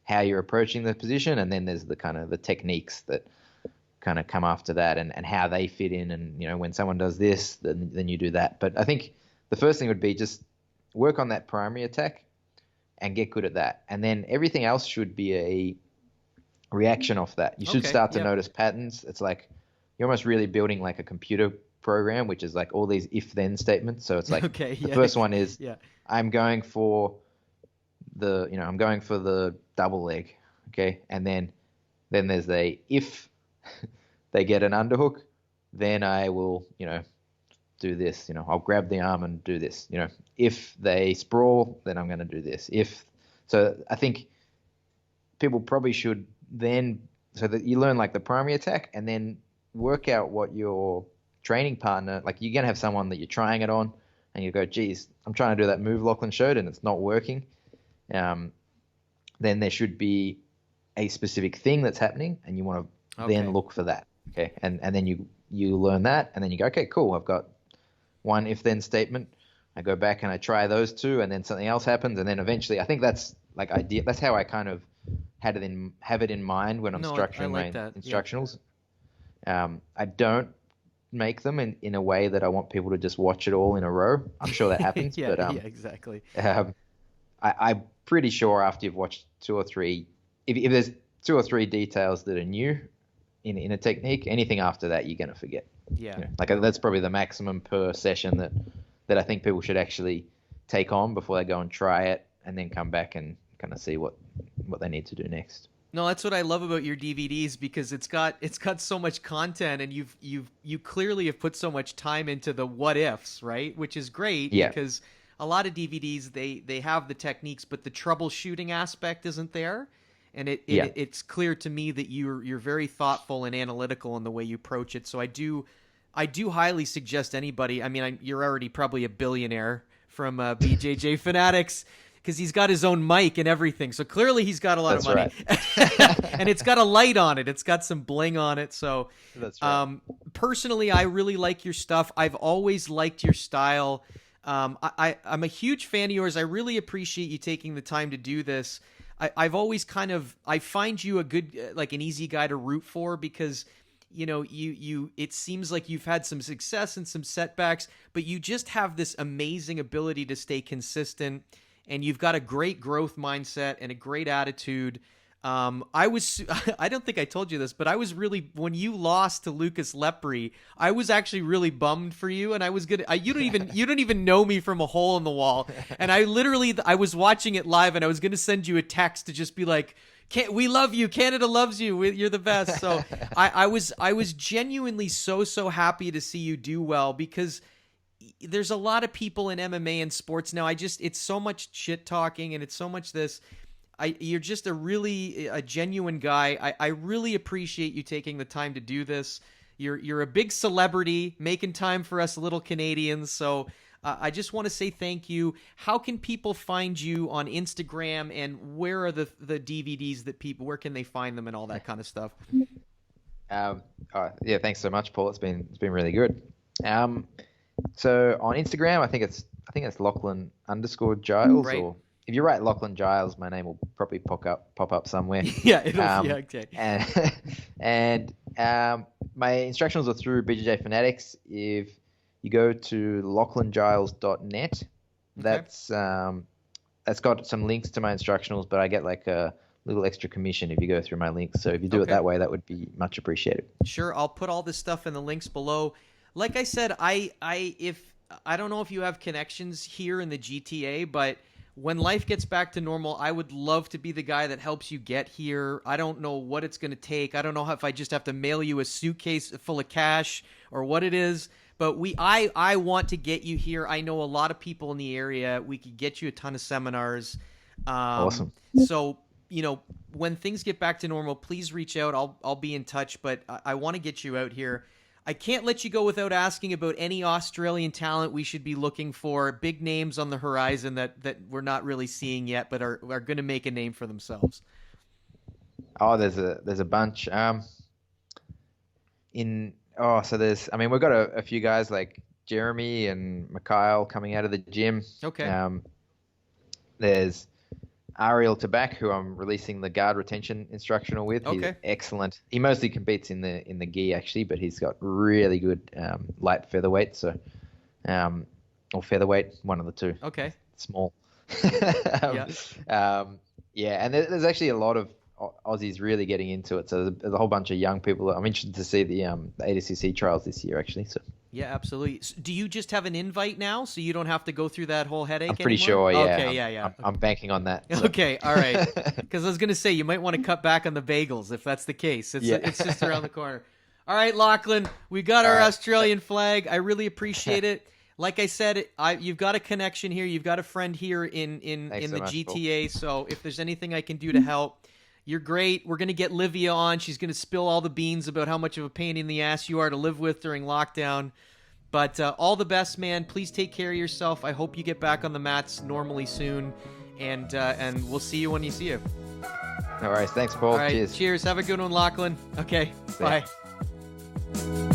how you're approaching the position, and then there's the kind of the techniques that kind of come after that and how they fit in, and when someone does this, then you do that. But I think the first thing would be just work on that primary attack and get good at that, and then everything else should be a reaction off that. You should start to notice patterns. It's like you're almost really building like a computer program, which is like all these if-then statements. So it's like the first one is I'm going for the double leg, okay, and then there's the if they get an underhook, then I will do this. I'll grab the arm and do this. If they sprawl, then I'm going to do this. So I think people probably should then, so that you learn like the primary attack and then work out what your training partner, like you're going to have someone that you're trying it on and you go, geez, I'm trying to do that move Lachlan showed and it's not working. Then there should be a specific thing that's happening and you want to then look for that. Okay. And then you learn that and then you go, okay, cool. I've got one if then statement. I go back and I try those two and then something else happens. And then eventually I think that's like idea. That's how I kind of have it in mind when I'm structuring my instructionals. Yeah. I don't make them in a way that I want people to just watch it all in a row. I'm sure that happens, yeah, exactly. I'm pretty sure after you've watched two or three, if there's two or three details that are new in a technique, anything after that you're going to forget. Yeah. Like that's probably the maximum per session that I think people should actually take on before they go and try it and then come back and kind of see what they need to do next. No, that's what I love about your DVDs because it's got so much content and you clearly have put so much time into the what ifs, right? Which is great because a lot of DVDs they have the techniques but the troubleshooting aspect isn't there. And it's clear to me that you're very thoughtful and analytical in the way you approach it. So I do highly suggest anybody. I mean, you're already probably a billionaire from BJJ Fanatics because he's got his own mic and everything. So clearly he's got a lot of money. Right. And it's got a light on it. It's got some bling on it. So that's right. Personally, I really like your stuff. I've always liked your style. I'm a huge fan of yours. I really appreciate you taking the time to do this. I've always I find you a good, like an easy guy to root for because, it seems like you've had some success and some setbacks, but you just have this amazing ability to stay consistent and you've got a great growth mindset and a great attitude. I don't think I told you this, but I was really, when you lost to Lucas Lepri, I was actually really bummed for you. And I was you don't even know me from a hole in the wall. And I was watching it live and I was going to send you a text to just be like, we love you. Canada loves you. You're the best. So I was genuinely so happy to see you do well because there's a lot of people in MMA and sports now. It's so much shit talking and it's so much this. You're just a genuine guy. I really appreciate you taking the time to do this. You're a big celebrity, making time for us little Canadians. So I just want to say thank you. How can people find you on Instagram, and where are the DVDs where can they find them and all that kind of stuff? Yeah, thanks so much, Paul. It's been really good. So on Instagram, I think it's Lachlan_Giles, right. Or if you write Lachlan Giles, my name will probably pop up somewhere. Yeah, okay. And my instructionals are through BJJ Fanatics. If you go to lachlangiles.net, that's got some links to my instructionals, but I get like a little extra commission if you go through my links. So if you do it that way, that would be much appreciated. Sure, I'll put all this stuff in the links below. Like I said, I don't know if you have connections here in the GTA, but when life gets back to normal, I would love to be the guy that helps you get here. I don't know what it's going to take. I don't know if I just have to mail you a suitcase full of cash or what it is. But I want to get you here. I know a lot of people in the area. We could get you a ton of seminars. Awesome. So, when things get back to normal, please reach out. I'll be in touch, but I want to get you out here. I can't let you go without asking about any Australian talent we should be looking for, big names on the horizon that we're not really seeing yet, but are going to make a name for themselves. Oh, there's a bunch. So we've got a few guys like Jeremy and Mikhail coming out of the gym. Okay. There's Ariel Tabak, who I'm releasing the guard retention instructional with. Okay. He's excellent. He mostly competes in the gi actually, but he's got really good light featherweight. So, or featherweight, one of the two. Okay. Small. Yeah. And there's actually a lot of Aussies really getting into it. So there's a whole bunch of young people. I'm interested to see the ADCC trials this year actually. So. Yeah, absolutely. So do you just have an invite now, so you don't have to go through that whole headache? I'm pretty anymore? sure. Yeah. Okay. Yeah. I'm banking on that. So. Okay. All right. Because I was gonna say you might want to cut back on the bagels if that's the case. It's just around the corner. All right, Lachlan, we got our Australian flag. I really appreciate it. Like I said, you've got a connection here. You've got a friend here in the GTA. So if there's anything I can do to help. You're great. We're going to get Livia on. She's going to spill all the beans about how much of a pain in the ass you are to live with during lockdown. But all the best, man. Please take care of yourself. I hope you get back on the mats normally soon. And we'll see you when you see you. All right. Thanks, Paul. All right. Cheers. Cheers. Have a good one, Lachlan. Okay. See Bye. ya.